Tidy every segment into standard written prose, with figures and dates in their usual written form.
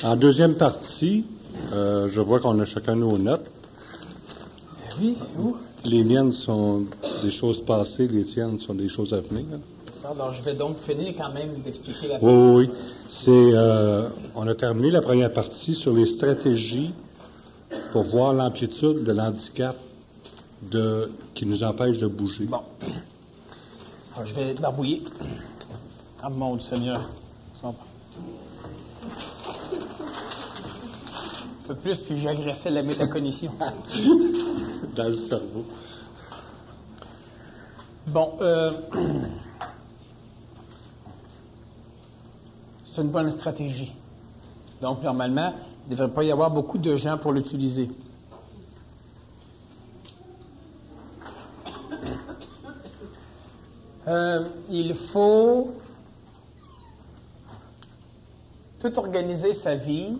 En deuxième partie, je vois qu'on a chacun nos notes. Oui, où? Les miennes sont des choses passées, les tiennes sont des choses à venir. Ça, alors, je vais donc finir quand même d'expliquer la Oui. On a terminé la première partie sur les stratégies pour voir l'amplitude de l'handicap qui nous empêche de bouger. Bon. Alors, je vais barbouiller. Ah, mon Seigneur. Un peu plus, puis j'agressais la métacognition. Dans le cerveau. Bon, c'est une bonne stratégie. Donc, normalement, il ne devrait pas y avoir beaucoup de gens pour l'utiliser. Il faut tout organiser sa vie.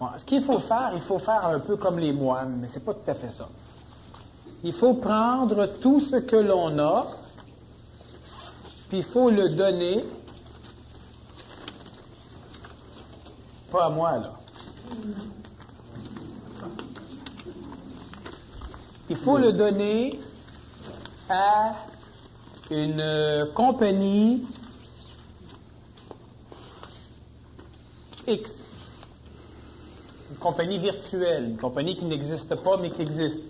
Bon, ce qu'il faut faire un peu comme les moines, mais c'est pas tout à fait ça. Il faut prendre tout ce que l'on a, puis il faut le donner. Pas à moi, là. Il faut le donner à une compagnie X. Une compagnie virtuelle, une compagnie qui n'existe pas, mais qui existe.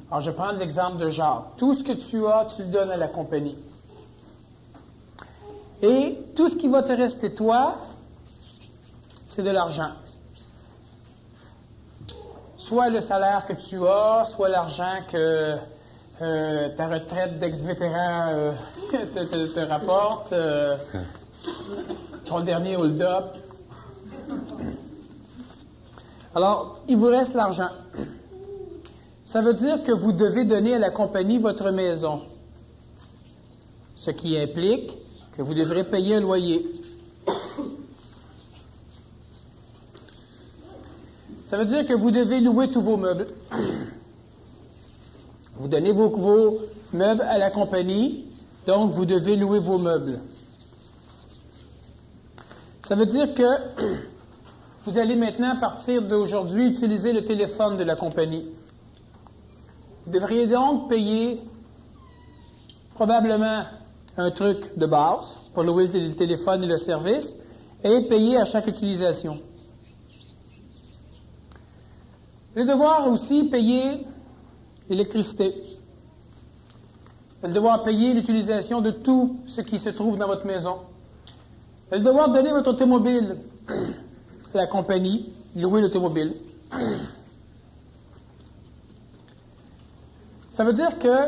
Alors, je prends l'exemple de Jacques. Tout ce que tu as, tu le donnes à la compagnie. Et tout ce qui va te rester, toi, c'est de l'argent. Soit le salaire que tu as, soit l'argent que ta retraite d'ex-vétéran te rapporte, ton dernier hold-up. Alors, il vous reste l'argent. Ça veut dire que vous devez donner à la compagnie votre maison, ce qui implique que vous devrez payer un loyer. Ça veut dire que vous devez louer tous vos meubles. Vous donnez vos meubles à la compagnie, donc vous devez louer vos meubles. Ça veut dire que vous allez maintenant, à partir d'aujourd'hui, utiliser le téléphone de la compagnie. Vous devriez donc payer probablement un truc de base pour louer le téléphone et le service et payer à chaque utilisation. Vous allez devoir aussi payer l'électricité. Vous allez devoir payer l'utilisation de tout ce qui se trouve dans votre maison. Vous allez devoir donner votre automobile à la compagnie, louer l'automobile. Ça veut dire que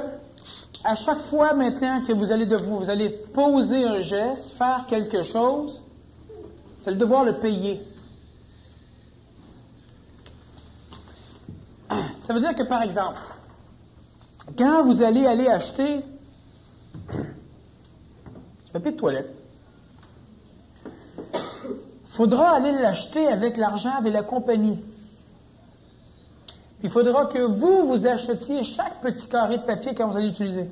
à chaque fois maintenant que vous allez poser un geste, faire quelque chose, vous allez devoir le payer. Ça veut dire que, par exemple, quand vous allez acheter du papier de toilette, il faudra aller l'acheter avec l'argent de la compagnie. Il faudra que vous achetiez chaque petit carré de papier quand vous allez l'utiliser.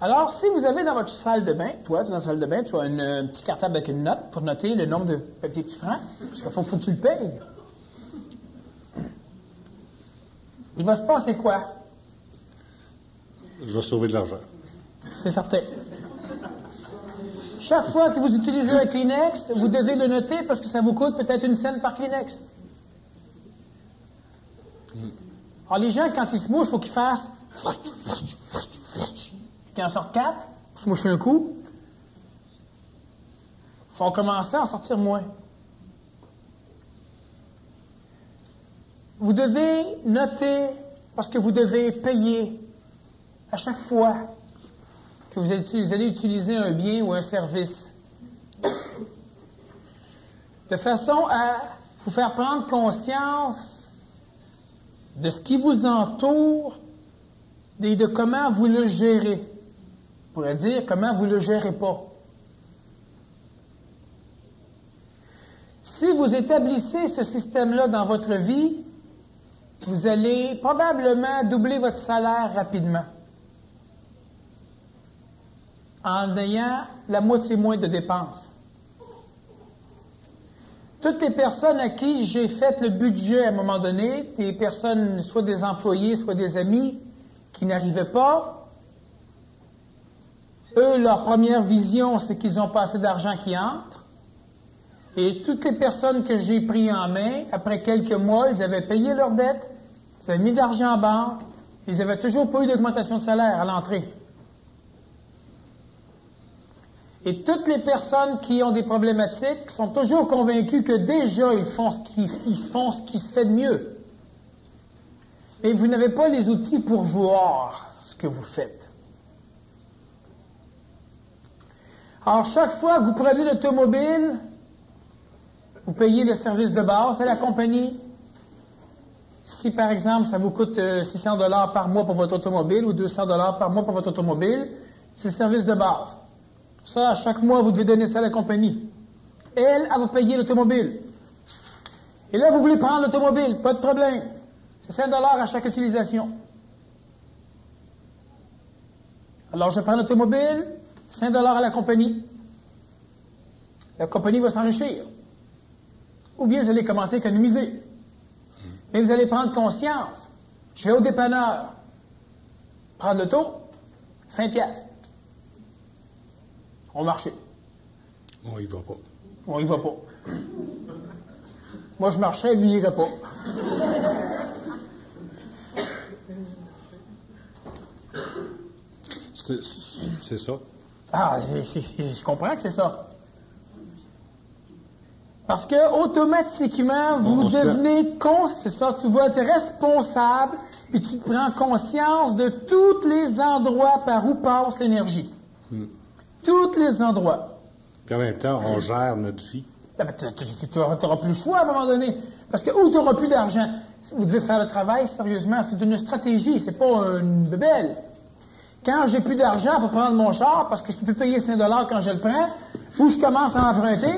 Alors, si vous avez dans votre salle de bain, toi, tu es dans la salle de bain, tu as un petit cartable avec une note pour noter le nombre de papiers que tu prends, parce qu'il faut que tu le payes. Il va se passer quoi? Je vais sauver de l'argent. C'est certain. Chaque fois que vous utilisez un Kleenex, vous devez le noter parce que ça vous coûte peut-être 1 cent par Kleenex. Alors, les gens, quand ils se mouchent, il faut qu'ils fassent qu'ils en sortent 4 pour se moucher un coup. Ils vont commencer à en sortir moins. Vous devez noter parce que vous devez payer à chaque fois que vous allez utiliser un bien ou un service. De façon à vous faire prendre conscience de ce qui vous entoure et de comment vous le gérez. On pourrait dire comment vous le gérez pas. Si vous établissez ce système-là dans votre vie, vous allez probablement doubler votre salaire rapidement. en ayant la moitié moins de dépenses. Toutes les personnes à qui j'ai fait le budget à un moment donné, des personnes, soit des employés, soit des amis, qui n'arrivaient pas, eux, leur première vision, c'est qu'ils n'ont pas assez d'argent qui entre. Et toutes les personnes que j'ai pris en main, après quelques mois, ils avaient payé leurs dettes, ils avaient mis de l'argent en banque, ils n'avaient toujours pas eu d'augmentation de salaire à l'entrée. Et toutes les personnes qui ont des problématiques sont toujours convaincues que déjà ils font ce qui se fait de mieux. Mais vous n'avez pas les outils pour voir ce que vous faites. Alors, chaque fois que vous prenez l'automobile, vous payez le service de base à la compagnie. Si, par exemple, ça vous coûte 600 $ par mois pour votre automobile ou 200 $ par mois pour votre automobile, c'est le service de base. Ça, à chaque mois, vous devez donner ça à la compagnie. Elle va payer l'automobile. Et là, vous voulez prendre l'automobile, pas de problème. C'est 5 $ à chaque utilisation. Alors, je prends l'automobile, 5 $ à la compagnie. La compagnie va s'enrichir. Ou bien vous allez commencer à économiser. Mais vous allez prendre conscience. Je vais au dépanneur. Prendre l'auto, 5 $. On marchait. On y va pas. On y va pas. Moi, je marcherais, lui, il irait pas. C'est ça. Ah, je comprends que c'est ça. Parce que automatiquement, vous devenez c'est ça, tu vas être responsable, puis tu prends conscience de tous les endroits par où passe l'énergie. Tous les endroits. Puis en même temps, on gère notre vie. Tu n'auras plus le choix à un moment donné. Parce que où tu n'auras plus d'argent, vous devez faire le travail sérieusement. C'est une stratégie, c'est pas une bébelle. Quand j'ai plus d'argent pour prendre mon char, parce que je peux plus payer 5 $ quand je le prends, ou je commence à emprunter,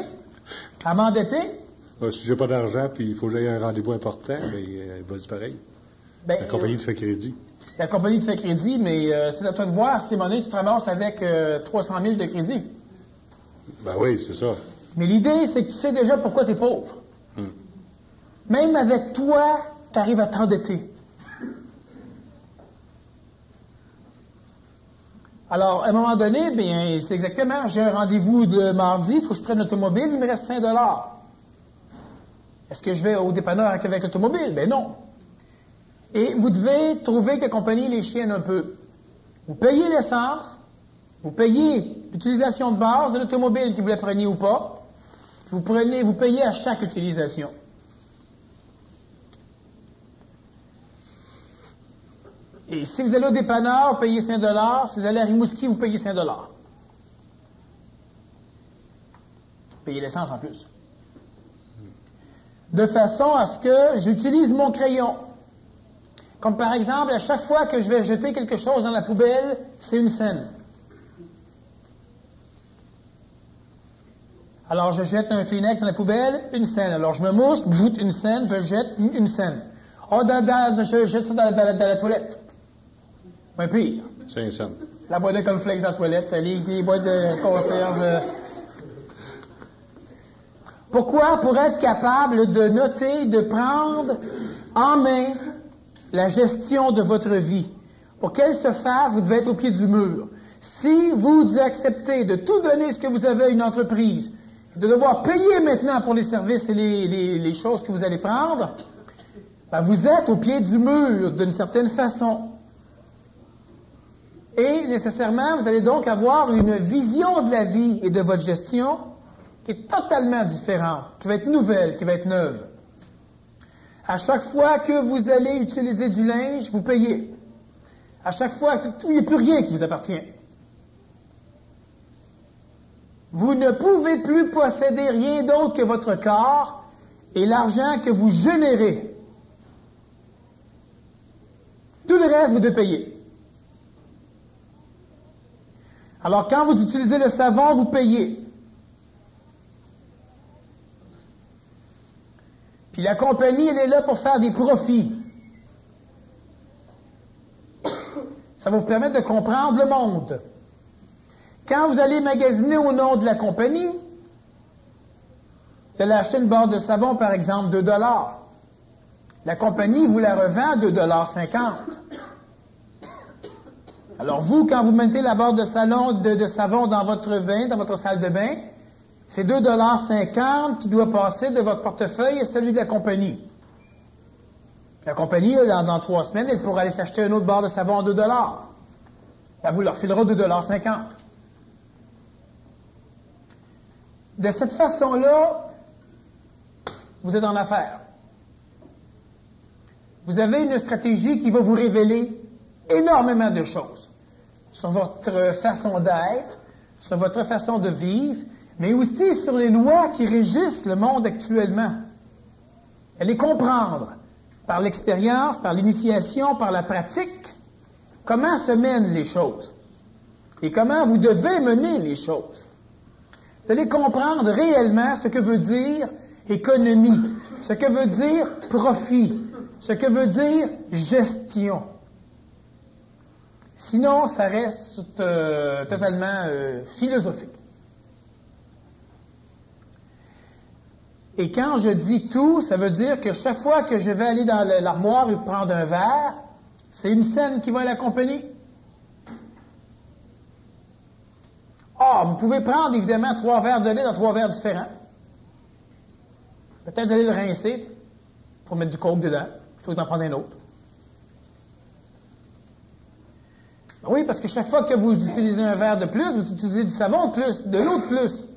à m'endetter. Si j'ai pas d'argent, puis il faut que j'aille à un rendez-vous important, mais vas-y pareil. La compagnie te fait crédit. La compagnie te fait crédit, mais c'est à toi de voir si monnaie tu te ramasses avec 300 000 de crédit. Ben oui, c'est ça. Mais l'idée, c'est que tu sais déjà pourquoi tu es pauvre. Même avec toi, tu arrives à t'endetter. Alors, à un moment donné, bien, c'est exactement, j'ai un rendez-vous de mardi, il faut que je prenne l'automobile, il me reste 5 $. Est-ce que je vais au dépanneur avec l'automobile? Ben non. Et vous devez trouver que la compagnie les chienne un peu. Vous payez l'essence, vous payez l'utilisation de base de l'automobile, que vous la preniez ou pas. Vous payez à chaque utilisation. Et si vous allez au dépanneur, vous payez 5 $. Si vous allez à Rimouski, vous payez 5 $. Vous payez l'essence en plus. De façon à ce que j'utilise mon crayon. Comme par exemple, à chaque fois que je vais jeter quelque chose dans la poubelle, c'est 1 cent. Alors, je jette un Kleenex dans la poubelle, 1 cent. Alors, je me mouche, je joute 1 cent, je jette 1 cent. Oh, je jette ça dans la toilette. Mais pire. 5 cents. La boîte de cornflakes dans la toilette, les boîtes de conserve. Pourquoi? Pour être capable de noter, de prendre en main la gestion de votre vie. Pour qu'elle se fasse, vous devez être au pied du mur. Si vous acceptez de tout donner ce que vous avez à une entreprise, de devoir payer maintenant pour les services et les choses que vous allez prendre, ben vous êtes au pied du mur d'une certaine façon. Et nécessairement, vous allez donc avoir une vision de la vie et de votre gestion qui est totalement différente, qui va être nouvelle, qui va être neuve. À chaque fois que vous allez utiliser du linge, vous payez. À chaque fois, il n'y a plus rien qui vous appartient. Vous ne pouvez plus posséder rien d'autre que votre corps et l'argent que vous générez. Tout le reste, vous devez payer. Alors, quand vous utilisez le savon, vous payez. Puis la compagnie, elle est là pour faire des profits. Ça va vous permettre de comprendre le monde. Quand vous allez magasiner au nom de la compagnie, vous allez acheter une barre de savon, par exemple, 2 $. La compagnie vous la revend à 2,50 $. Alors vous, quand vous mettez la barre de savon dans votre bain, dans votre salle de bain, c'est 2,50 $ qui doit passer de votre portefeuille à celui de la compagnie. La compagnie, dans 3 semaines, elle pourra aller s'acheter une autre barre de savon à 2 $. Elle vous leur filera 2,50 $. De cette façon-là, vous êtes en affaire. Vous avez une stratégie qui va vous révéler énormément de choses sur votre façon d'être, sur votre façon de vivre, mais aussi sur les lois qui régissent le monde actuellement. Et les comprendre par l'expérience, par l'initiation, par la pratique, comment se mènent les choses et comment vous devez mener les choses. Vous allez comprendre réellement ce que veut dire économie, ce que veut dire profit, ce que veut dire gestion. Sinon, ça reste totalement philosophique. Et quand je dis tout, ça veut dire que chaque fois que je vais aller dans l'armoire et prendre un verre, c'est une scène qui va l'accompagner. Ah, vous pouvez prendre évidemment 3 verres de lait dans 3 verres différents. Peut-être vous allez le rincer pour mettre du coke dedans, plutôt que d'en prendre un autre. Oui, parce que chaque fois que vous utilisez un verre de plus, vous utilisez du savon de plus, de l'eau de plus.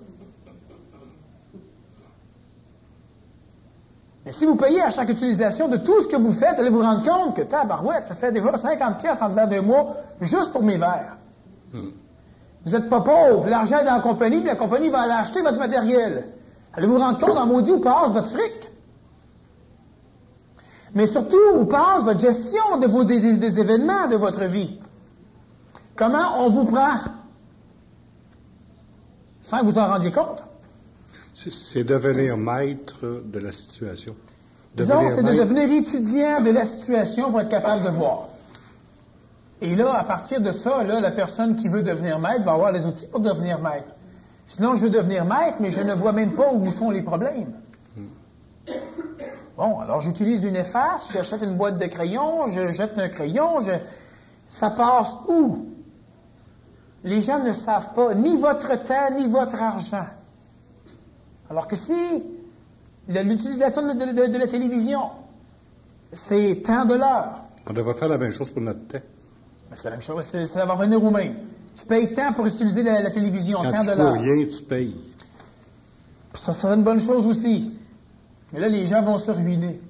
Mais si vous payez à chaque utilisation de tout ce que vous faites, vous allez vous rendre compte que, tabarouette, ça fait déjà 50$ en dedans 2 mois, juste pour mes verres. Vous n'êtes pas pauvre, l'argent est dans la compagnie, puis la compagnie va aller acheter votre matériel. Allez vous rendre compte, en maudit, où passe votre fric. Mais surtout, où passe votre gestion des événements de votre vie. Comment on vous prend sans que vous en rendiez compte? C'est devenir maître de la situation. Disons, c'est de devenir étudiant de la situation pour être capable de voir. Et là, à partir de ça, là, la personne qui veut devenir maître va avoir les outils pour devenir maître. Sinon, je veux devenir maître, mais je ne vois même pas où sont les problèmes. Bon, alors j'utilise une efface, j'achète une boîte de crayons, je jette un crayon, ça passe où? Les gens ne savent pas ni votre temps, ni votre argent. Alors que si l'utilisation de la télévision, c'est tant de l'heure. On devrait faire la même chose pour notre temps. C'est la même chose, ça va revenir au même. Tu payes tant pour utiliser la télévision, quand tant de l'heure. Quand tu fais rien, tu payes. Ça serait une bonne chose aussi. Mais là, les gens vont se ruiner.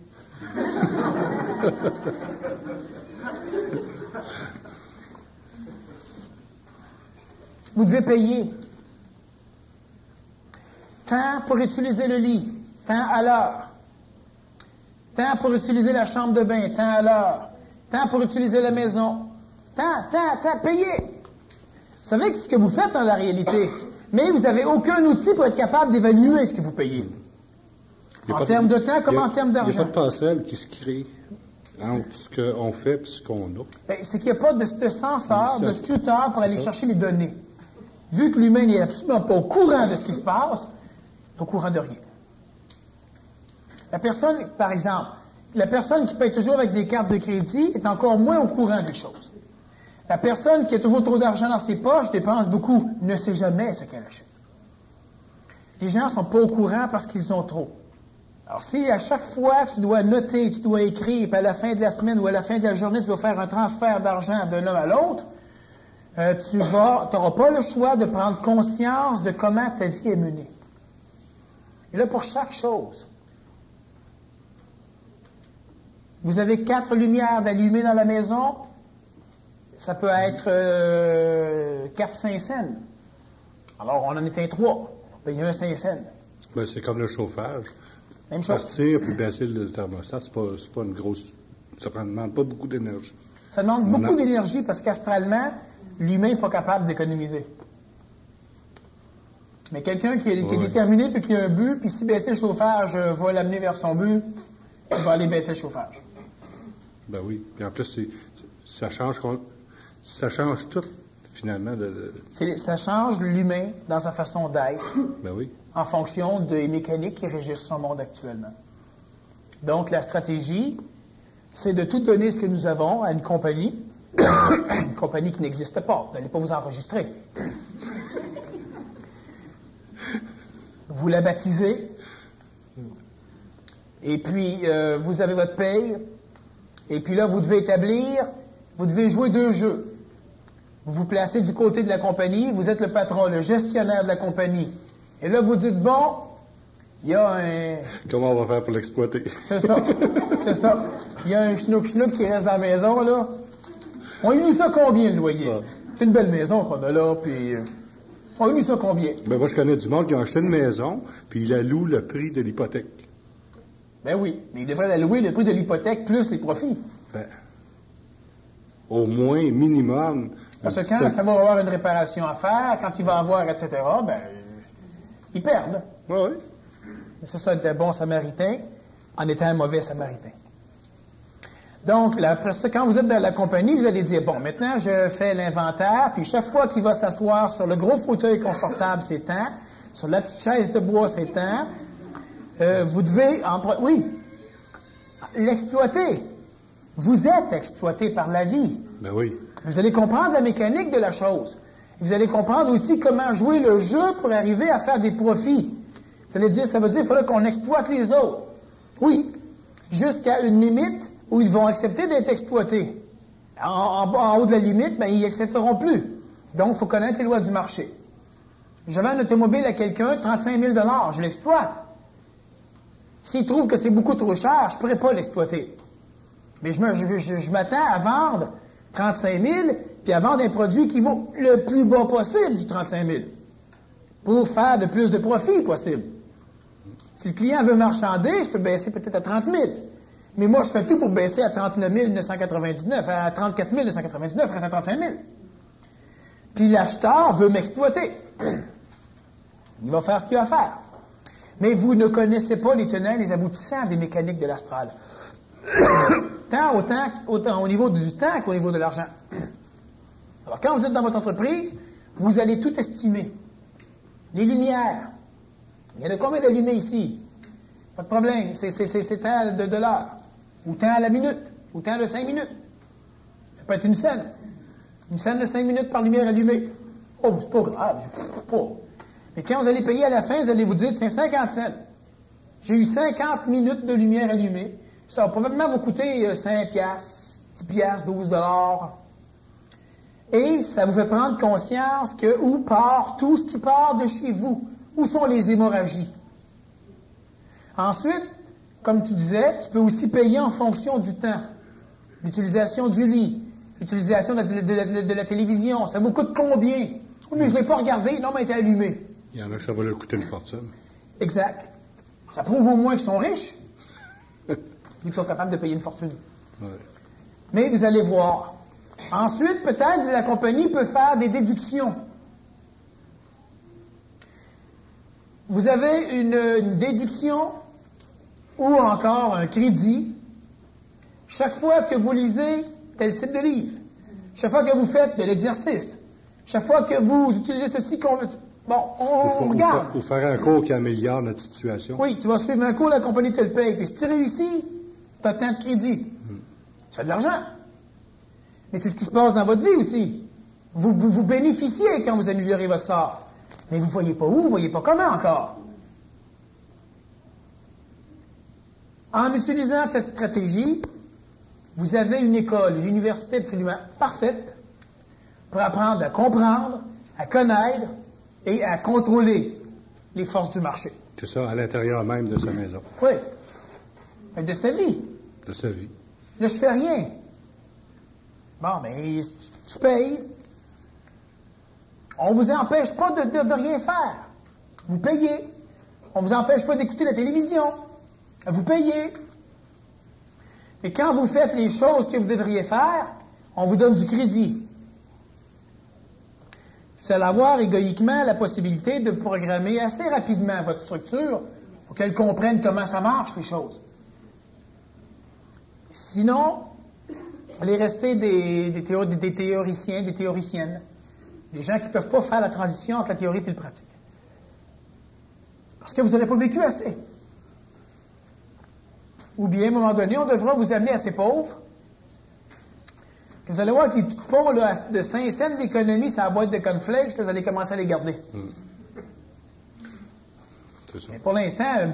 Vous devez payer. Tant pour utiliser le lit, tant à l'heure. Tant pour utiliser la chambre de bain, tant à l'heure. Tant pour utiliser la maison. Tant, payez. Vous savez que c'est ce que vous faites dans la réalité. Mais vous n'avez aucun outil pour être capable d'évaluer ce que vous payez. En termes de temps comme en termes d'argent. Il n'y a pas de passerelle qui se crée entre ce qu'on fait et ce qu'on a. Bien, c'est qu'il n'y a pas de censeur, de scruteur pour aller chercher les données. Vu que l'humain n'est absolument pas au courant de ce qui se passe, il n'est au courant de rien. La personne, par exemple, la personne qui paye toujours avec des cartes de crédit est encore moins au courant des choses. La personne qui a toujours trop d'argent dans ses poches, dépense beaucoup, ne sait jamais ce qu'elle achète. Les gens ne sont pas au courant parce qu'ils ont trop. Alors, si à chaque fois tu dois noter, tu dois écrire, puis à la fin de la semaine ou à la fin de la journée, tu dois faire un transfert d'argent d'un homme à l'autre, tu n'auras pas le choix de prendre conscience de comment ta vie est menée. Et là, pour chaque chose, vous avez 4 lumières d'allumées dans la maison, ça peut être 4-5 cents. Alors, on en éteint 3. On paye un 5 cents. Ben, c'est comme le chauffage. Même chose. Partir puis baisser le thermostat, c'est pas une grosse... Ça ne demande pas beaucoup d'énergie. Ça demande beaucoup d'énergie parce qu'astralement, l'humain n'est pas capable d'économiser. Mais quelqu'un qui est déterminé puis qui a un but, puis si baisser le chauffage va l'amener vers son but, il va aller baisser le chauffage. Ben oui. Puis en plus, ça change tout. finalement, Ça change l'humain dans sa façon d'être. Ben oui. En fonction des mécaniques qui régissent son monde actuellement. Donc, la stratégie, c'est de tout donner ce que nous avons à une compagnie qui n'existe pas. Vous n'allez pas vous enregistrer. Vous la baptisez, et puis vous avez votre paye, et puis là, vous devez jouer 2 jeux. Vous vous placez du côté de la compagnie, vous êtes le patron, le gestionnaire de la compagnie. Et là, vous dites, bon, il y a un... Comment on va faire pour l'exploiter? C'est ça, c'est ça. Il y a un schnouk-schnouk qui reste dans la maison, là. On a eu ça combien, le loyer? Ouais. C'est une belle maison qu'on a là, puis... on a eu ça combien? Ben moi, je connais du monde qui a acheté une maison, puis il alloue le prix de l'hypothèque. Ben oui, mais il devrait allouer le prix de l'hypothèque plus les profits. Ben, au moins, minimum... Parce que quand ça va avoir une réparation à faire, quand il va avoir, etc., ben... ils perdent. Oui, oui. C'est ça, être un bon samaritain en étant un mauvais samaritain. Donc, après ça, quand vous êtes dans la compagnie, vous allez dire, bon, maintenant, je fais l'inventaire, puis chaque fois qu'il va s'asseoir sur le gros fauteuil confortable, c'est temps, sur la petite chaise de bois, c'est temps, vous devez, l'exploiter. Vous êtes exploité par la vie. Ben oui. Vous allez comprendre la mécanique de la chose. Vous allez comprendre aussi comment jouer le jeu pour arriver à faire des profits. Vous allez dire, ça veut dire qu'il faudrait qu'on exploite les autres. Oui, jusqu'à une limite où ils vont accepter d'être exploités. En haut de la limite, ben, ils n'accepteront plus. Donc, il faut connaître les lois du marché. Je vends un automobile à quelqu'un, 35 000 je l'exploite. S'il trouve que c'est beaucoup trop cher, je ne pourrais pas l'exploiter. Mais je m'attends à vendre 35 000 puis à vendre un produit qui vaut le plus bas possible du 35 000 pour faire le plus de profit possible. Si le client veut marchander, je peux baisser peut-être à 30 000. Mais moi, je fais tout pour baisser à 39 999, à 34 999, reste à 35 000. Puis l'acheteur veut m'exploiter. Il va faire ce qu'il a à faire. Mais vous ne connaissez pas les tenants et les aboutissants des mécaniques de l'astral. Autant au niveau du temps qu'au niveau de l'argent. Alors, quand vous êtes dans votre entreprise, vous allez tout estimer. Les lumières. Il y en a combien d'allumés ici? Pas de problème. C'est tant de l'heure. Ou tant à la minute. Ou tant de 5 minutes. Ça peut être une scène. Une scène de 5 minutes par lumière allumée. Oh, c'est pas grave. Mais quand vous allez payer à la fin, vous allez vous dire, tiens, 50 cents. J'ai eu 50 minutes de lumière allumée. Ça va probablement vous coûter 5 piastres, 10 piastres, 12 $. Et ça vous fait prendre conscience que où part tout ce qui part de chez vous? Où sont les hémorragies? Ensuite, comme tu disais, tu peux aussi payer en fonction du temps. L'utilisation du lit, l'utilisation de la télévision. Ça vous coûte combien? Oui, mais je ne l'ai pas regardé. Non, mais elle était allumée. Il y en a que ça va leur coûter une fortune. Exact. Ça prouve au moins qu'ils sont riches. Vu qu'ils sont capables de payer une fortune. Ouais. Mais vous allez voir. Ensuite, peut-être, la compagnie peut faire des déductions. Vous avez une déduction ou encore un crédit chaque fois que vous lisez tel type de livre, chaque fois que vous faites de l'exercice, chaque fois que vous utilisez ceci, bon, on regarde. Ou faire un cours qui améliore notre situation. Oui, tu vas suivre un cours, la compagnie te le paye. Puis si tu réussis, tu as tant de crédit. Tu as de l'argent. Mais c'est ce qui se passe dans votre vie aussi. Vous bénéficiez quand vous améliorez votre sort. Mais vous ne voyez pas où, vous ne voyez pas comment encore. En utilisant cette stratégie, vous avez une école, une université absolument parfaite pour apprendre à comprendre, à connaître et à contrôler les forces du marché. C'est ça, à l'intérieur même de sa maison. Oui. Mais de sa vie. De sa vie. Là, je fais rien. Bon, mais tu payes. On ne vous empêche pas de rien faire. Vous payez. On ne vous empêche pas d'écouter la télévision. Vous payez. Et quand vous faites les choses que vous devriez faire, on vous donne du crédit. Vous allez avoir égoïquement la possibilité de programmer assez rapidement votre structure pour qu'elle comprenne comment ça marche, les choses. Sinon, allez rester des théoriciens, des théoriciennes. Des gens qui ne peuvent pas faire la transition entre la théorie et le pratique. Parce que vous n'aurez pas vécu assez. Ou bien, à un moment donné, on devra vous amener assez pauvres que vous allez voir que les petits coupons là, de 5 cents d'économie sur la boîte de cornflakes, là, vous allez commencer à les garder. C'est ça. Mais pour l'instant,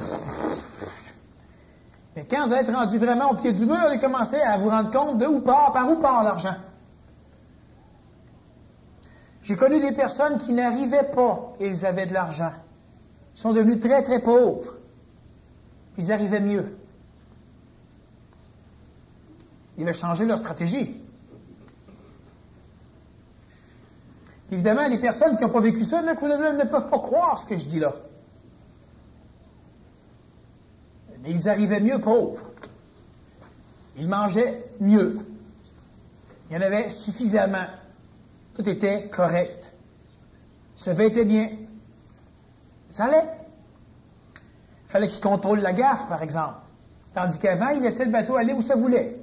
mais quand vous allez être rendu vraiment au pied du mur, vous allez commencer à vous rendre compte de par où part l'argent. J'ai connu des personnes qui n'arrivaient pas et ils avaient de l'argent. Ils sont devenus très, très pauvres. Ils arrivaient mieux. Ils avaient changé leur stratégie. Évidemment, les personnes qui n'ont pas vécu ça ne peuvent pas croire ce que je dis là. Mais ils arrivaient mieux pauvres. Ils mangeaient mieux. Il y en avait suffisamment. Tout était correct. Ils se vêtaient bien. Ça allait. Il fallait qu'ils contrôlent la gaffe, par exemple. Tandis qu'avant, ils laissaient le bateau aller où ça voulait.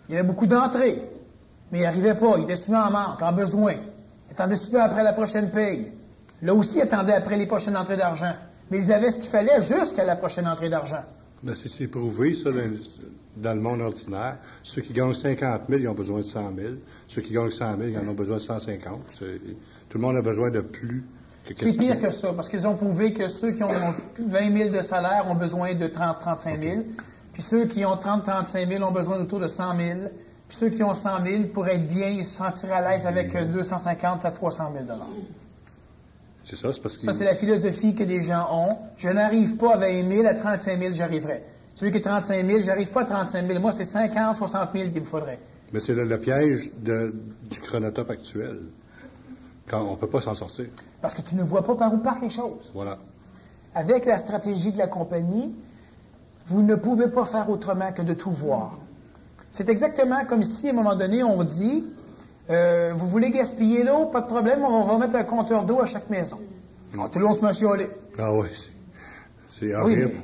Il y avait beaucoup d'entrées. Mais ils n'arrivaient pas. Ils étaient souvent en manque, en besoin. Ils attendaient souvent après la prochaine paye. Là aussi, ils attendaient après les prochaines entrées d'argent. Mais ils avaient ce qu'il fallait jusqu'à la prochaine entrée d'argent. Mais c'est prouvé, ça, dans le monde ordinaire. Ceux qui gagnent 50 000, ils ont besoin de 100 000. Ceux qui gagnent 100 000, ils en ont besoin de 150. Tout le monde a besoin de plus. C'est pire que ça, parce qu'ils ont prouvé que ceux qui ont 20 000 de salaire ont besoin de 30-35 000. Puis ceux qui ont 30-35 000 ont besoin autour de 100 000. Puis ceux qui ont 100 000, pour être bien, ils se sentiraient à l'aise avec 250 à 300 000 $. C'est ça, c'est parce que... Ça, c'est la philosophie que les gens ont. Je n'arrive pas à 20 000, à 35 000, j'arriverai. Celui qui a 35 000, j'arrive pas à 35 000. Moi, c'est 50, 60 000 qu'il me faudrait. Mais c'est le piège du chronotope actuel. Quand on ne peut pas s'en sortir. Parce que tu ne vois pas par où partent les choses. Voilà. Avec la stratégie de la compagnie, vous ne pouvez pas faire autrement que de tout voir. C'est exactement comme si, à un moment donné, on vous dit, vous voulez gaspiller l'eau, pas de problème, on va mettre un compteur d'eau à chaque maison. Alors, tout le monde se met à chialer. Ah oui, c'est horrible.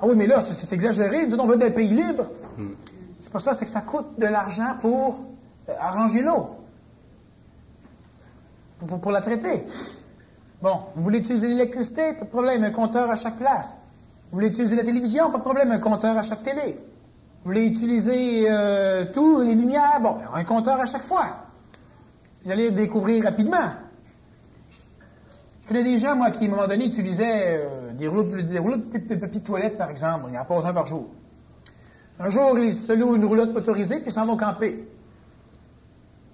Oui, mais là, c'est exagéré. Nous, on veut des pays libres. C'est pas ça, c'est que ça coûte de l'argent pour arranger l'eau. Pour la traiter. Bon, vous voulez utiliser l'électricité, pas de problème, un compteur à chaque place. Vous voulez utiliser la télévision, pas de problème, un compteur à chaque télé. Vous voulez utiliser tout, les lumières, bon, un compteur à chaque fois. Vous allez le découvrir rapidement. Je connais des gens, moi, qui, à un moment donné, utilisaient des rouleaux de papier de toilette, par exemple. Ils en posent un par jour. Un jour, ils se louent une roulotte motorisée, puis ils s'en vont camper.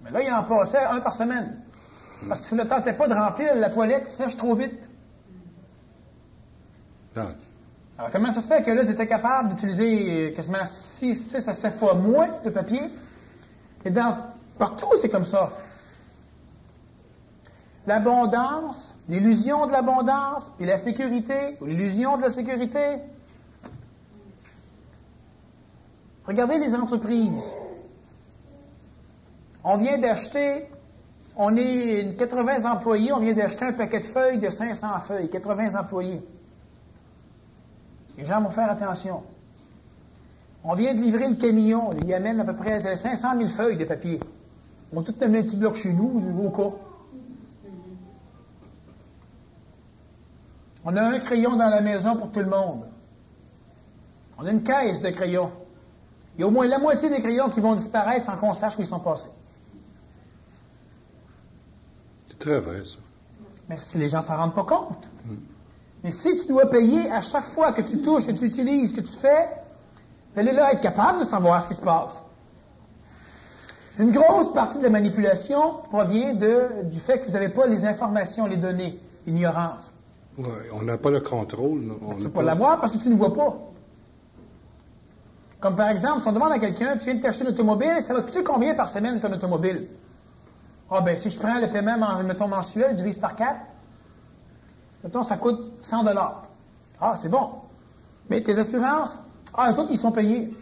Mais là, ils en passaient un par semaine. Parce que ça ne tentait pas de remplir la toilette, sèche trop vite. Ah. Alors, comment ça se fait que là, ils étaient capables d'utiliser quasiment 6 à 7 fois moins de papier? Et partout, c'est comme ça. L'abondance, l'illusion de l'abondance, puis la sécurité, ou l'illusion de la sécurité. Regardez les entreprises. On vient d'acheter, on est 80 employés, on vient d'acheter un paquet de feuilles de 500 feuilles, 80 employés. Les gens vont faire attention. On vient de livrer le camion, il y amène à peu près 500 000 feuilles de papier. On va tout amener un petit bloc chez nous, au cas. On a un crayon dans la maison pour tout le monde. On a une caisse de crayons. Il y a au moins la moitié des crayons qui vont disparaître sans qu'on sache où ils sont passés. C'est très vrai, ça. Mais si les gens ne s'en rendent pas compte. Mais si tu dois payer à chaque fois que tu touches, que tu utilises, que tu fais, fallait là être capable de savoir ce qui se passe. Une grosse partie de la manipulation provient du fait que vous n'avez pas les informations, les données, l'ignorance. Oui, on n'a pas le contrôle. Tu ne peux pas l'avoir parce que tu ne vois pas. Comme par exemple, si on demande à quelqu'un, tu viens de t'acheter une automobile, ça va te coûter combien par semaine ton automobile? Ah ben, si je prends le paiement, mettons, mensuel, je divise par 4, mettons, ça coûte 100 $. Ah, c'est bon. Mais tes assurances? Ah, eux autres, ils sont payés.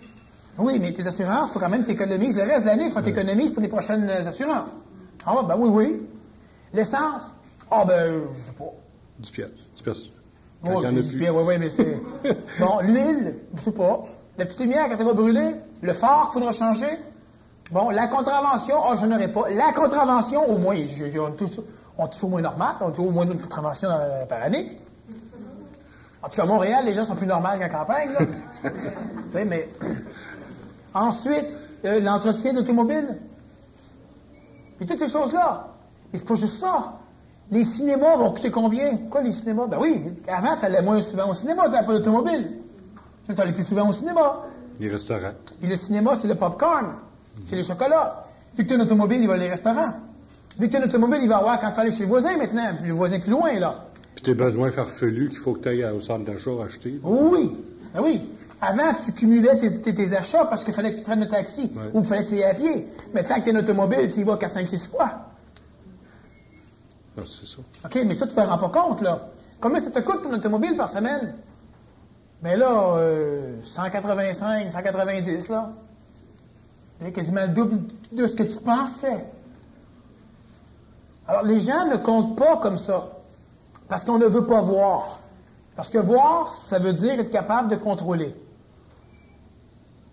Oui, mais tes assurances, il faut quand même t'économiser. Le reste de l'année, il faut que tu économises pour les prochaines assurances. Ah, ben oui. L'essence? Ah, ben, je sais pas. 10 piastres. 10 piastres. Oh, Quand il y en a 10 plus. piastres, oui, mais c'est... Bon, l'huile, je sais pas. La petite lumière, quand elle va brûler, le phare qu'il faudra changer, Bon, la contravention, je n'aurais pas. La contravention, au moins, on touche au moins normal, on touche au moins une contravention par année. En tout cas, à Montréal, les gens sont plus normaux qu'en campagne, là. Tu sais, mais... Ensuite, l'entretien d'automobile. Puis toutes ces choses-là. Et c'est pas juste ça. Les cinémas vont coûter combien? Quoi, les cinémas? Ben oui, avant, tu allais moins souvent au cinéma, tu n'avais pas d'automobile. Tu allais plus souvent au cinéma. Les restaurants. Puis le cinéma, c'est le popcorn. C'est les chocolats. Vu que tu as une automobile, il va aller au restaurant. Vu que tu as une automobile, il va avoir quand tu vas aller chez le voisin maintenant. Puis le voisin plus loin, là. Puis tes besoins farfelus qu'il faut que tu ailles au centre d'achat acheter. Oui. Ben oui. Avant, tu cumulais tes achats parce qu'il fallait que tu prennes le taxi. Ouais. Ou il fallait que tu y ailles à pied. Mais tant que tu es une automobile, tu y vas 4, 5, 6 fois. Ah, c'est ça. OK, mais ça, tu te rends pas compte, là. Combien ça te coûte ton automobile par semaine? Ben là, 185, 190, là. C'est quasiment le double de ce que tu pensais. Alors, les gens ne comptent pas comme ça. Parce qu'on ne veut pas voir. Parce que voir, ça veut dire être capable de contrôler.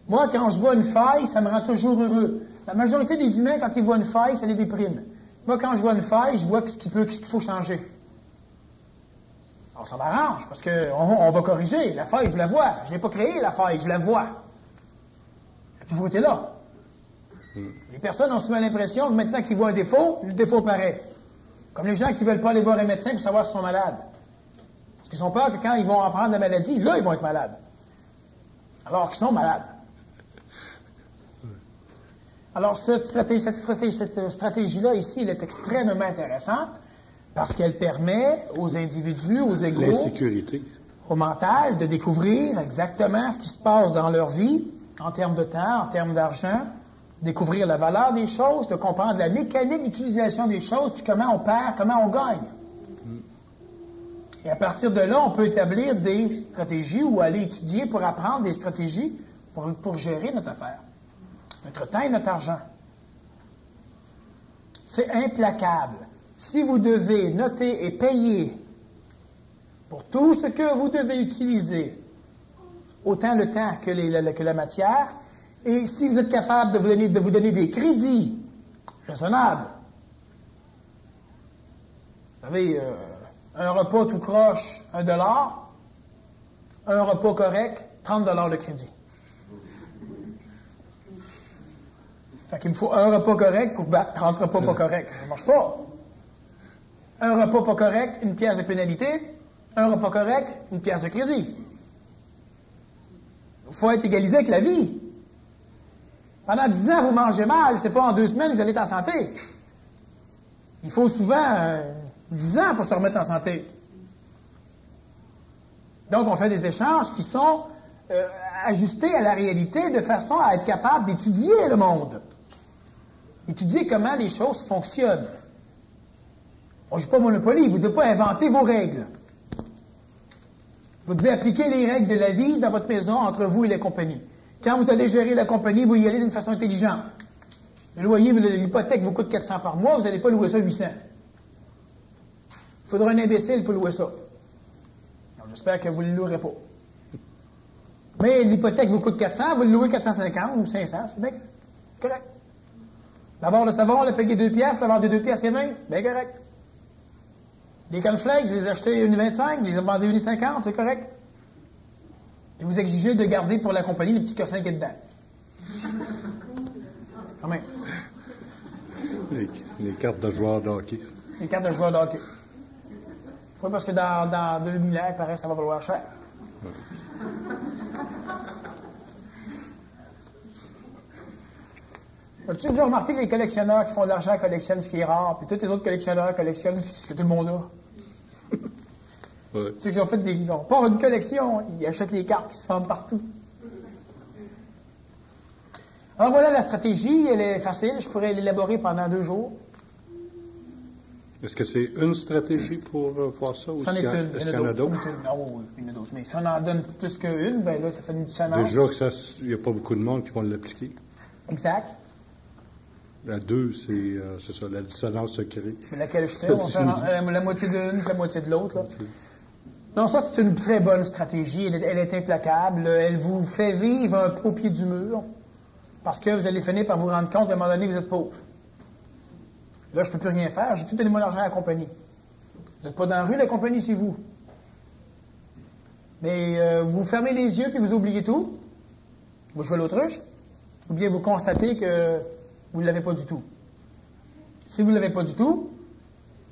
Moi, quand je vois une faille, ça me rend toujours heureux. La majorité des humains, quand ils voient une faille, ça les déprime. Moi, quand je vois une faille, je vois qu'est-ce qu'il faut changer. Alors, ça m'arrange, parce qu'on va corriger. La faille, je la vois. Je n'ai pas créé la faille, je la vois. Elle a toujours été là. Les personnes ont souvent l'impression que maintenant qu'ils voient un défaut, le défaut paraît. Comme les gens qui ne veulent pas aller voir un médecin pour savoir s'ils sont malades. Parce qu'ils ont peur que quand ils vont apprendre la maladie, là, ils vont être malades. Alors qu'ils sont malades. Alors, cette stratégie-là, ici, elle est extrêmement intéressante parce qu'elle permet aux individus, aux égaux, l'insécurité, au mental, de découvrir exactement ce qui se passe dans leur vie, en termes de temps, en termes d'argent, découvrir la valeur des choses, de comprendre la mécanique d'utilisation des choses, puis comment on perd, comment on gagne. Et à partir de là, on peut établir des stratégies ou aller étudier pour apprendre des stratégies pour gérer notre affaire, notre temps et notre argent. C'est implacable. Si vous devez noter et payer pour tout ce que vous devez utiliser, autant le temps que la matière, et si vous êtes capable de vous donner des crédits raisonnables, vous savez, un repas tout croche, $1, un repas correct, $30 de crédit. Fait qu'il me faut un repas correct pour battre 30 repas pas corrects. Ça ne marche pas. Un repas pas correct, une pièce de pénalité. Un repas correct, une pièce de crédit. Il faut être égalisé avec la vie. Pendant 10 ans, vous mangez mal, c'est pas en 2 semaines que vous allez être en santé. Il faut souvent 10 ans pour se remettre en santé. Donc, on fait des échanges qui sont ajustés à la réalité de façon à être capable d'étudier le monde. Étudier comment les choses fonctionnent. On ne joue pas Monopoly, vous ne devez pas inventer vos règles. Vous devez appliquer les règles de la vie dans votre maison entre vous et la compagnie. Quand vous allez gérer la compagnie, vous y allez d'une façon intelligente. Le loyer, l'hypothèque vous coûte 400 par mois, vous n'allez pas louer ça 800. Il faudra un imbécile pour louer ça. J'espère que vous ne le louerez pas. Mais l'hypothèque vous coûte 400, vous le louez 450 ou 500, c'est bien correct. D'abord, le savon, le payer 2 piastres, l'avoir de 2 piastres et 20, bien correct. Les cornflakes, je les ai achetés 1,25, je les ai vendés 1,50, c'est correct. Et vous exigez de garder pour la compagnie les petits cossins qui est dedans. Quand même. Les cartes de joueurs de hockey. Les cartes de joueurs de hockey. Oui, parce que dans 2000 ans, il paraît que ça va valoir cher. Ouais. As-tu déjà remarqué que les collectionneurs qui font de l'argent collectionnent ce qui est rare, puis tous les autres collectionneurs collectionnent ce que tout le monde a? Ouais. Tu sais qu'ils ont fait ils ont pas une collection, ils achètent les cartes qui se vendent partout. Alors voilà la stratégie, elle est facile, je pourrais l'élaborer pendant 2 jours. Est-ce que c'est une stratégie pour voir ça? C'en est une. Est-ce qu'il y en a d'autres? Non, il y en a d'autres. Mais si on en donne plus qu'une, ben là, ça fait du sonnage. Déjà qu'il n'y a pas beaucoup de monde qui vont l'appliquer. Exact. La 2, c'est ça, la dissonance se crée. Mais laquelle je fais? On fait la moitié d'une, la moitié de l'autre. Là. Non, ça, c'est une très bonne stratégie. Elle est implacable. Elle vous fait vivre un peu au pied du mur. Parce que vous allez finir par vous rendre compte qu'à un moment donné, vous êtes pauvre. Là, je ne peux plus rien faire, j'ai tout donné mon argent à la compagnie. Vous n'êtes pas dans la rue, la compagnie, c'est vous. Mais vous fermez les yeux puis vous oubliez tout. Vous jouez l'autruche. Ou bien vous constatez que vous ne l'avez pas du tout. Si vous ne l'avez pas du tout,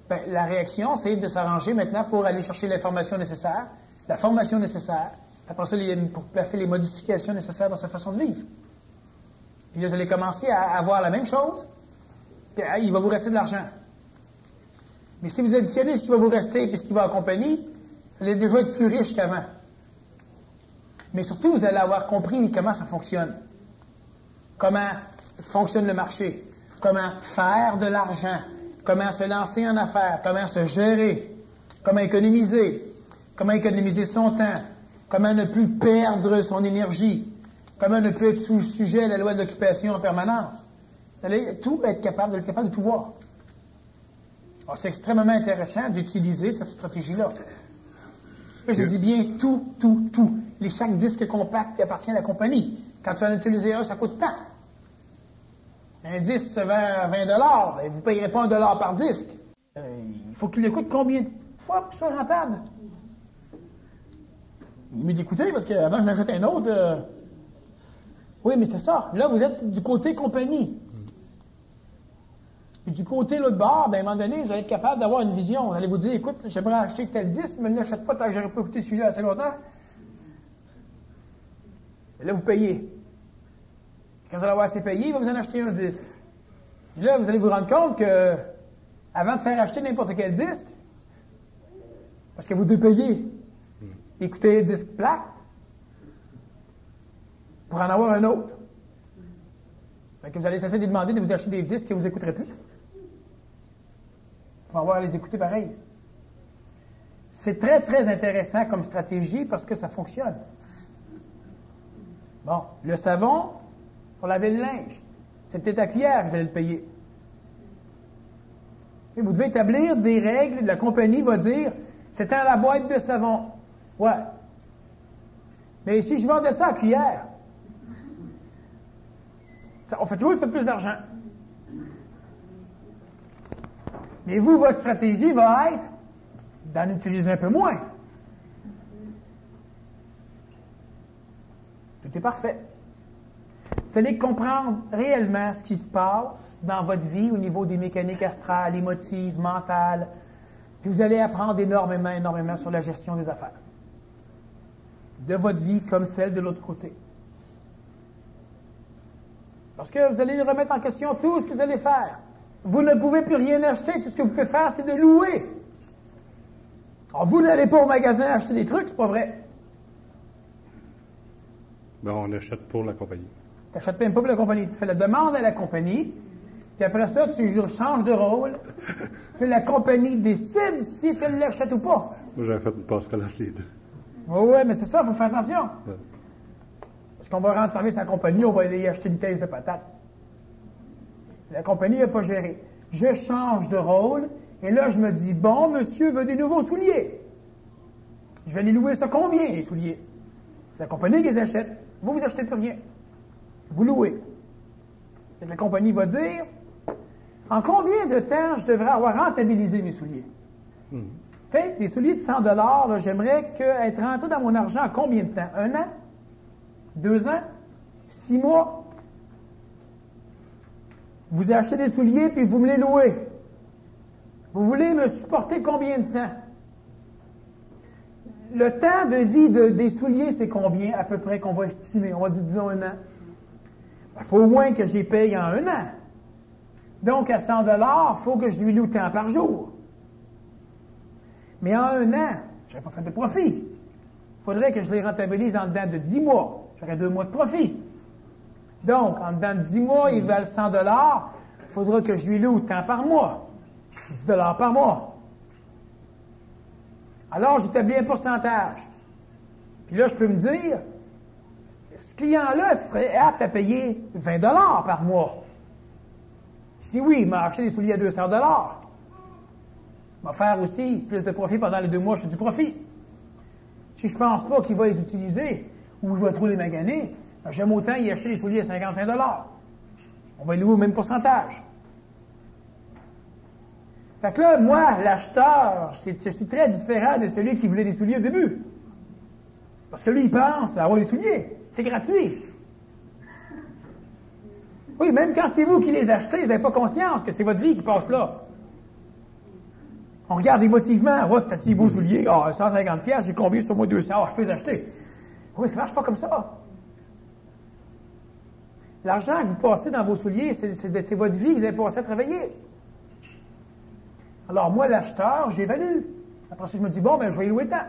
ben, la réaction, c'est de s'arranger maintenant pour aller chercher l'information nécessaire, la formation nécessaire, après ça, pour placer les modifications nécessaires dans sa façon de vivre. Puis là, vous allez commencer à avoir la même chose, puis il va vous rester de l'argent. Mais si vous additionnez ce qui va vous rester et ce qui va accompagner, vous allez déjà être plus riche qu'avant. Mais surtout, vous allez avoir compris comment ça fonctionne. Comment fonctionne le marché. Comment faire de l'argent. Comment se lancer en affaires. Comment se gérer. Comment économiser. Comment économiser son temps. Comment ne plus perdre son énergie. Comment ne plus être sujet à la loi de l'occupation en permanence. Vous allez être capable de tout voir. Alors, c'est extrêmement intéressant d'utiliser cette stratégie-là. Je dis bien tout. Chaque disque compact qui appartient à la compagnie. Quand tu en utilises un, ça coûte tant. Un disque se vend à 20 $, et vous ne payerez pas $1 par disque. Il faut qu'il écoute combien de fois pour que ce soit rentable? Mieux d'écouter, parce qu'avant, je n'achète un autre. Oui, mais c'est ça. Là, vous êtes du côté compagnie. Et du côté l'autre bord, ben, à un moment donné, vous allez être capable d'avoir une vision. Vous allez vous dire, écoute, j'aimerais acheter tel disque, mais ne l'achète pas tant que je n'aurais pas écouté celui-là assez longtemps. Et là, vous payez. Quand vous allez avoir assez payé, il va vous en acheter un disque. Et là, vous allez vous rendre compte que, avant de faire acheter n'importe quel disque, parce que vous devez payer, écoutez le disque plaque, pour en avoir un autre. Donc, vous allez cesser de demander de vous acheter des disques que vous n'écouterez plus. Pour avoir à les écouter pareil. C'est très, très intéressant comme stratégie parce que ça fonctionne. Bon, le savon, pour laver le linge, c'est peut-être à cuillère que vous allez le payer. Et vous devez établir des règles. La compagnie va dire, c'est dans la boîte de savon. Ouais. Mais si je vendais ça à cuillère, on fait toujours, ça fait plus d'argent. Mais vous, votre stratégie va être d'en utiliser un peu moins. Tout est parfait. Vous allez comprendre réellement ce qui se passe dans votre vie au niveau des mécaniques astrales, émotives, mentales. Puis vous allez apprendre énormément sur la gestion des affaires. De votre vie comme celle de l'autre côté. Parce que vous allez remettre en question tout ce que vous allez faire. Vous ne pouvez plus rien acheter. Tout ce que vous pouvez faire, c'est de louer. Alors, vous n'allez pas au magasin acheter des trucs, c'est pas vrai. Ben, on achète pour la compagnie. Tu n'achètes même pas pour la compagnie. Tu fais la demande à la compagnie, puis après ça, tu changes de rôle, puis la compagnie décide si tu l'achètes ou pas. Moi, j'avais fait une passe scolaire. Oui, mais c'est ça, il faut faire attention. Ouais. Parce qu'on va rendre service à la compagnie, on va aller acheter une caisse de patates. La compagnie n'a pas géré. Je change de rôle, et là, je me dis, bon, monsieur veut des nouveaux souliers. Je vais les louer ça combien, les souliers? C'est la compagnie qui les achète. Vous achetez plus rien. Vous louez. Et la compagnie va dire, en combien de temps je devrais avoir rentabilisé mes souliers? Fait, les souliers de 100 $, j'aimerais être rentré dans mon argent en combien de temps? 1 an? 2 ans? 6 mois? Vous achetez des souliers puis vous me les louez. Vous voulez me supporter combien de temps? Le temps de vie des souliers, c'est combien à peu près qu'on va estimer? On va dire, disons, 1 an. Il faut au moins que j'y paye en 1 an. Donc, à 100 $, il faut que je lui loue tant par jour. Mais en 1 an, je n'aurais pas fait de profit. Il faudrait que je les rentabilise en dedans de 10 mois. J'aurais 2 mois de profit. Donc, en dedans de 10 mois, ils valent 100 $. Il faudra que je lui loue tant par mois. 10 $ par mois. Alors, j'établis un pourcentage. Puis là, je peux me dire, ce client-là serait apte à payer 20 $ par mois. Si oui, il m'a acheté des souliers à 200 $. Il va faire aussi plus de profit pendant les 2 mois, je fais du profit. Si je ne pense pas qu'il va les utiliser ou il va trop les maganer, J'aime autant y acheter des souliers à 55 $. On va y louer au même pourcentage. Fait que là, moi, l'acheteur, je suis très différent de celui qui voulait des souliers au début. Parce que lui, il pense à avoir des souliers. C'est gratuit. Oui, même quand c'est vous qui les achetez, vous n'avez pas conscience que c'est votre vie qui passe là. On regarde émotivement. Oh, t'as-tu des beaux souliers? Ah, 150 $, j'ai combien sur moi 200? Ah, je peux les acheter. Oui, ça ne marche pas comme ça. L'argent que vous passez dans vos souliers, c'est votre vie que vous avez passé à travailler. Alors, moi, l'acheteur, j'évalue. Après ça, je me dis, bon, ben, je vais y louer tant.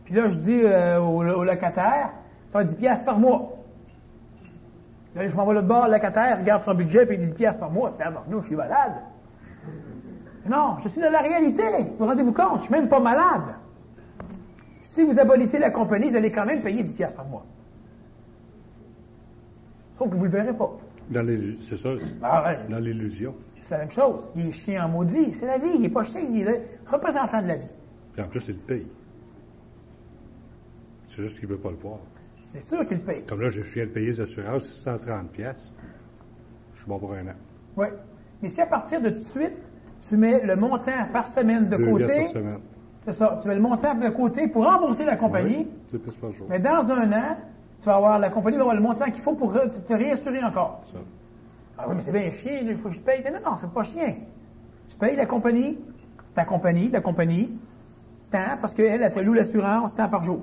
Puis là, je dis au locataire, ça va être 10 $ par mois. Là, je m'en vais là de bord, le locataire regarde son budget, puis il dit 10 $ par mois. Non, je suis malade. Non, je suis dans la réalité. Vous rendez-vous compte, je ne suis même pas malade. Si vous abolissez la compagnie, vous allez quand même payer 10 $ par mois. Sauf que vous ne le verrez pas. C'est ça, dans l'illusion. C'est la même chose. Il est chien en maudit. C'est la vie. Il n'est pas chien, il est le représentant de la vie. Puis en plus, il le paye. C'est juste qu'il ne veut pas le voir. C'est sûr qu'il le paye. Comme là, je viens de payer les assurances 630 $. Je suis bon pour un an. Oui. Mais si à partir de tout de suite, tu mets le montant par semaine de 2 côté. $ par semaine. C'est ça. Tu mets le montant de côté pour rembourser la compagnie. Oui, 2 $ par jour. Mais dans un an, tu vas avoir, la compagnie va avoir le montant qu'il faut pour te réassurer encore. Ça. Ah oui, mais c'est bien chien, il faut que je paye. Non, c'est pas chien. Tu payes la compagnie, tant, parce qu'elle te loue l'assurance, tant par jour.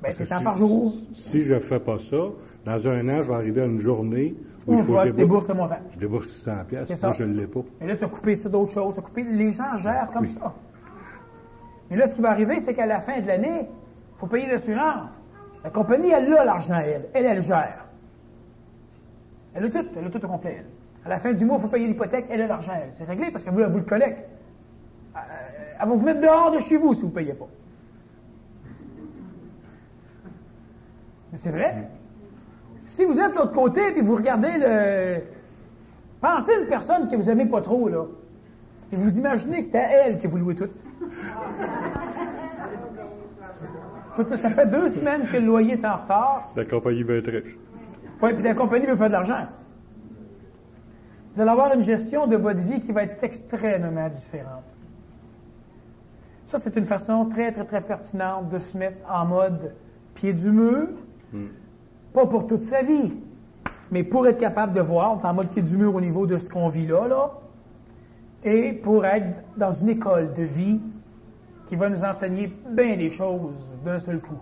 Bien, c'est tant par jour. Si je ne fais pas ça, dans un an, je vais arriver à une journée où il faut que tu débourses le montant. Je débourse 600 $. C'est ça. Moi, je ne l'ai pas. Et là, tu as coupé ça d'autres choses. Les gens gèrent comme ça. Mais là, ce qui va arriver, c'est qu'à la fin de l'année, il faut payer l'assurance. La compagnie, elle a l'argent, elle. Elle gère. Elle a tout au complet, elle. À la fin du mois, il faut payer l'hypothèque, elle a l'argent, elle. C'est réglé parce que vous le collectez. Elle va vous mettre dehors de chez vous si vous ne payez pas. Mais c'est vrai. Si vous êtes de l'autre côté et vous regardez pensez à une personne que vous n'aimez pas trop, là. Et vous imaginez que c'est à elle que vous louez tout. Ça fait 2 semaines que le loyer est en retard. La compagnie va être riche. Oui, puis la compagnie veut faire de l'argent. Vous allez avoir une gestion de votre vie qui va être extrêmement différente. Ça, c'est une façon très, très, très pertinente de se mettre en mode pied du mur. Pas pour toute sa vie, mais pour être capable de voir, on est en mode pied du mur au niveau de ce qu'on vit là, et pour être dans une école de vie qui va nous enseigner bien des choses d'un seul coup.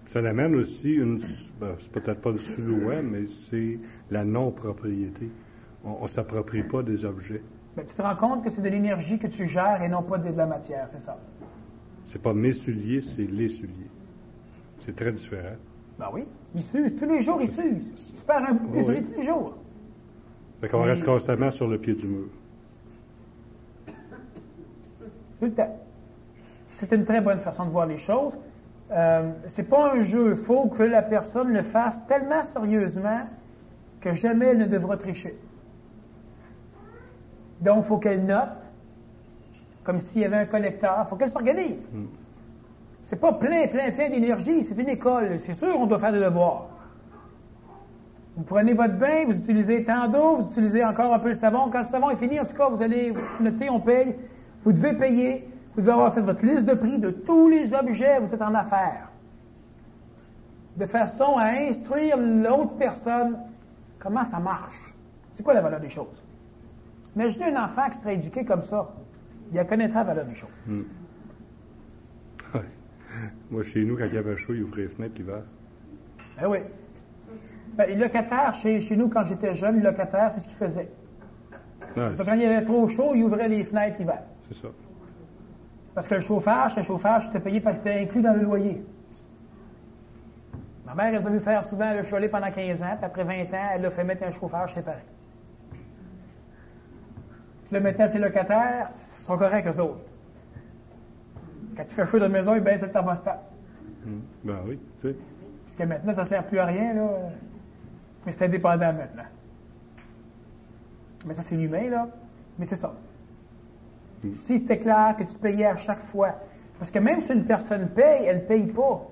Ça amène aussi c'est peut-être pas le sous-louet, mais c'est la non-propriété. On ne s'approprie pas des objets. Ben, tu te rends compte que c'est de l'énergie que tu gères et non pas de la matière, c'est ça? C'est pas mes souliers, c'est les souliers. C'est très différent. Ben oui, ils s'usent. Tous les jours, ils s'usent. Tu perds un bout de soulier tous les jours. Fait qu'on reste constamment sur le pied du mur. Tout le temps. C'est une très bonne façon de voir les choses. C'est pas un jeu. Il faut que la personne le fasse tellement sérieusement que jamais elle ne devra tricher. Donc, il faut qu'elle note, comme s'il y avait un collecteur. Il faut qu'elle s'organise. C'est pas plein d'énergie. C'est une école. C'est sûr qu'on doit faire des devoirs. Vous prenez votre bain, vous utilisez tant d'eau, vous utilisez encore un peu le savon. Quand le savon est fini, en tout cas, vous allez noter, on paye. Vous devez payer. Vous devez avoir fait votre liste de prix de tous les objets que vous êtes en affaires. De façon à instruire l'autre personne comment ça marche. C'est quoi la valeur des choses? Imaginez un enfant qui serait éduqué comme ça. Il connaîtra la valeur des choses. Ouais. Moi, chez nous, quand il y avait chaud, il ouvrait les fenêtres l'hiver. Ben oui. Ben, les locataires, chez nous, quand j'étais jeune, les locataires, c'est ce qu'ils faisaient. Non, Quand il y avait trop chaud, ils ouvraient les fenêtres l'hiver. C'est ça. Parce que le chauffage, c'était payé parce que c'était inclus dans le loyer. Ma mère, elle a vu faire souvent le chalet pendant 15 ans, puis après 20 ans, elle a fait mettre un chauffage séparé. Puis là, maintenant, ses locataires sont corrects, eux autres. Quand tu fais chaud dans la maison, ils baissent le thermostat. Ben oui, tu sais. Parce que maintenant, ça ne sert plus à rien, là. Mais c'est indépendant maintenant. Mais ça, c'est l'humain, là. Mais c'est ça. Si c'était clair que tu payais à chaque fois, parce que même si une personne paye, elle ne paye pas.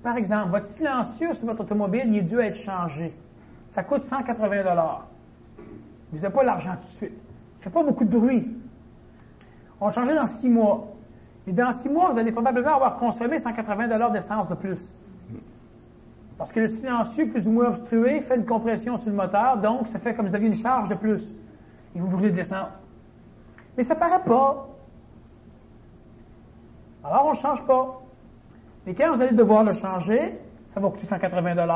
Par exemple, votre silencieux sur votre automobile, il est dû être changé. Ça coûte 180 $. Vous n'avez pas l'argent tout de suite. Il ne fait pas beaucoup de bruit. On va le changer dans 6 mois. Et dans 6 mois, vous allez probablement avoir consommé 180 $ d'essence de plus. Parce que le silencieux plus ou moins obstrué fait une compression sur le moteur, donc ça fait comme vous aviez une charge de plus. Et vous brûlez de l'essence. Mais ça ne paraît pas. Alors, on ne change pas. Et quand vous allez devoir le changer, ça va coûter 180 $,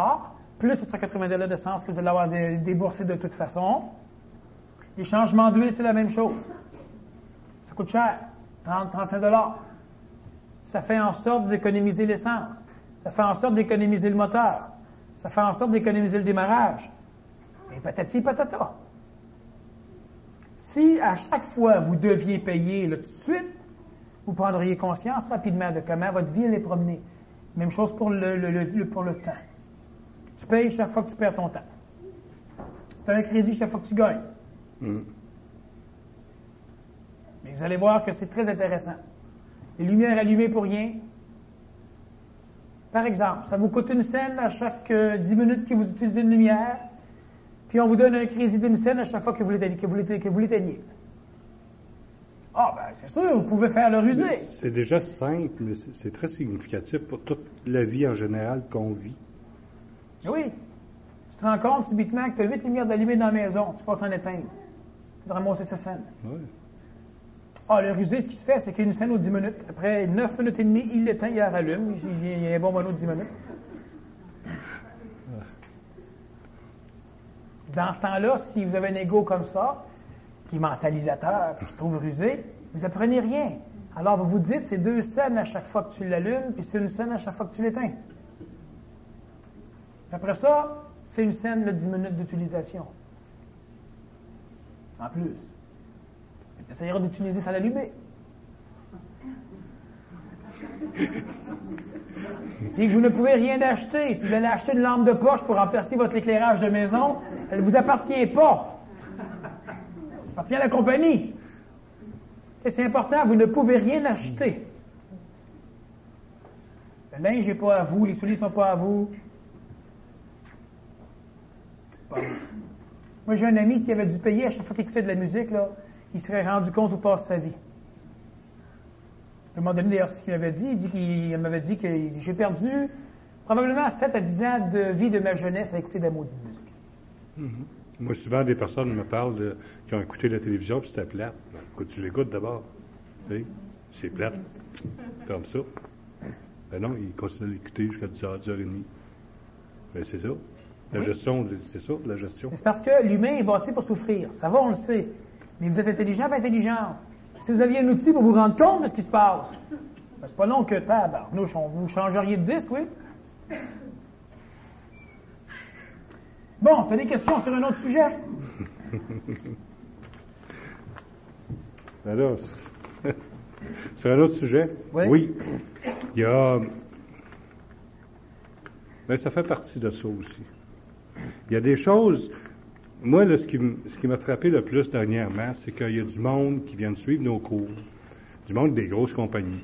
plus les 180 $ d'essence que vous allez avoir déboursé de toute façon. Les changements d'huile, c'est la même chose. Ça coûte cher, 30-35 $. Ça fait en sorte d'économiser l'essence. Ça fait en sorte d'économiser le moteur. Ça fait en sorte d'économiser le démarrage. Et patati patata. Si à chaque fois vous deviez payer là, tout de suite, vous prendriez conscience rapidement de comment votre vie est promenée. Même chose pour pour le temps. Tu payes chaque fois que tu perds ton temps. Tu as un crédit chaque fois que tu gagnes. Mais vous allez voir que c'est très intéressant. Les lumières allumées pour rien. Par exemple, ça vous coûte une scène à chaque 10 minutes que vous utilisez une lumière, puis on vous donne un crédit d'une scène à chaque fois que vous l'éteignez. Ah, ben, c'est sûr, vous pouvez faire le rusé. C'est déjà simple, mais c'est très significatif pour toute la vie en général qu'on vit. Oui. Tu te rends compte subitement que tu as 8 lumières d'allumées dans la maison, tu passes en éteindre. Tu dois ramasser sa scène. Oui. Ah, le rusé, ce qui se fait, c'est qu'il y a une scène aux 10 minutes. Après 9 minutes et demie, il l'éteint, il la rallume. Il y a un bon mono de 10 minutes. Dans ce temps-là, si vous avez un ego comme ça, qui est mentalisateur, puis qui se trouve rusé, vous apprenez rien. Alors, vous vous dites, c'est 2 scènes à chaque fois que tu l'allumes, puis c'est une scène à chaque fois que tu l'éteins. Après ça, c'est une scène de 10 minutes d'utilisation. En plus. Tu essaieras d'utiliser ça à l'allumer. Et que vous ne pouvez rien acheter. Si vous allez acheter une lampe de poche pour remplacer votre éclairage de maison, elle ne vous appartient pas. Elle appartient à la compagnie. Et c'est important, vous ne pouvez rien acheter. Le linge n'est pas à vous, les souliers ne sont pas à vous. Bon. Moi, j'ai un ami, s'il avait dû payer à chaque fois qu'il fait de la musique, là, il serait rendu compte où passe sa vie. À un moment donné, d'ailleurs, c'est ce qu'il m'avait dit. Il m'avait dit que j'ai perdu probablement 7 à 10 ans de vie de ma jeunesse à écouter de la maudite musique. Moi, souvent, des personnes me parlent qui ont écouté la télévision, puis c'était plate. Écoute, tu l'écoutes d'abord. Tu sais, c'est plate. Comme ça. Ben non, ils continuent d'écouter jusqu'à 10h, 10h30. Ben c'est ça. La gestion, c'est ça, la gestion. C'est parce que l'humain est bâti pour souffrir. Ça va, on le sait. Mais vous êtes intelligent, pas intelligent. Si vous aviez un outil pour vous rendre compte de ce qui se passe, ben, c'est pas long que tabarnouche, vous changeriez de disque, oui? Bon, tu as des questions sur un autre sujet? Alors, sur un autre sujet? Oui. Il y a... Ben, ça fait partie de ça aussi. Il y a des choses... Moi, là, ce qui m'a frappé le plus dernièrement, c'est qu'il y a du monde qui vient de suivre nos cours, du monde des grosses compagnies.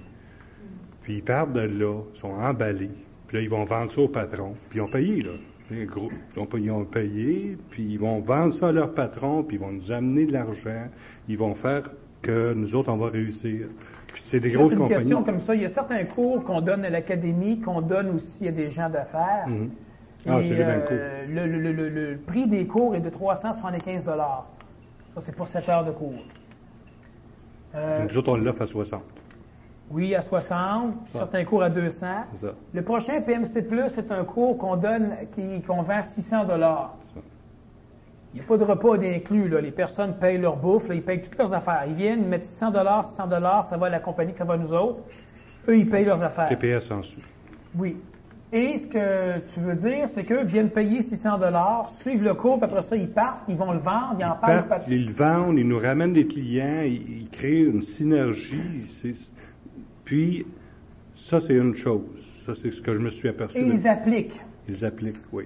Puis ils partent de là, ils sont emballés, puis là, ils vont vendre ça au patron. Puis ils ont payé, là. Ils ont payé, puis ils vont vendre ça à leur patron, puis ils vont nous amener de l'argent. Ils vont faire que nous autres, on va réussir. Puis c'est des grosses compagnies. C'est une question comme ça. Il y a certains cours qu'on donne à l'académie, qu'on donne aussi à des gens d'affaires. Ah, c'est les mêmes cours. Le prix des cours est de 375 $. Ça, c'est pour 7 heures de cours. Nous autres, on l'offre à 60. Oui, à 60. Certains cours à 200. C'est ça. Le prochain PMC+, c'est un cours qu'on donne, qu'on vend 600 $. Il n'y a pas de repas d'inclus, là. Les personnes payent leur bouffe, là, ils payent toutes leurs affaires. Ils viennent, ils mettent 600 $, 600 $, ça va à la compagnie, ça va à nous autres. Eux, ils payent leurs affaires. TPS en dessous. Oui. Et ce que tu veux dire, c'est qu'eux viennent payer 600 $, suivent le cours, puis après ça, ils partent, ils vont le vendre, ils en parlent. Ils le vendent, ils nous ramènent des clients, ils créent une synergie. Puis, ça, c'est une chose. Ça, c'est ce que je me suis aperçu. Et ils appliquent. Ils appliquent, oui.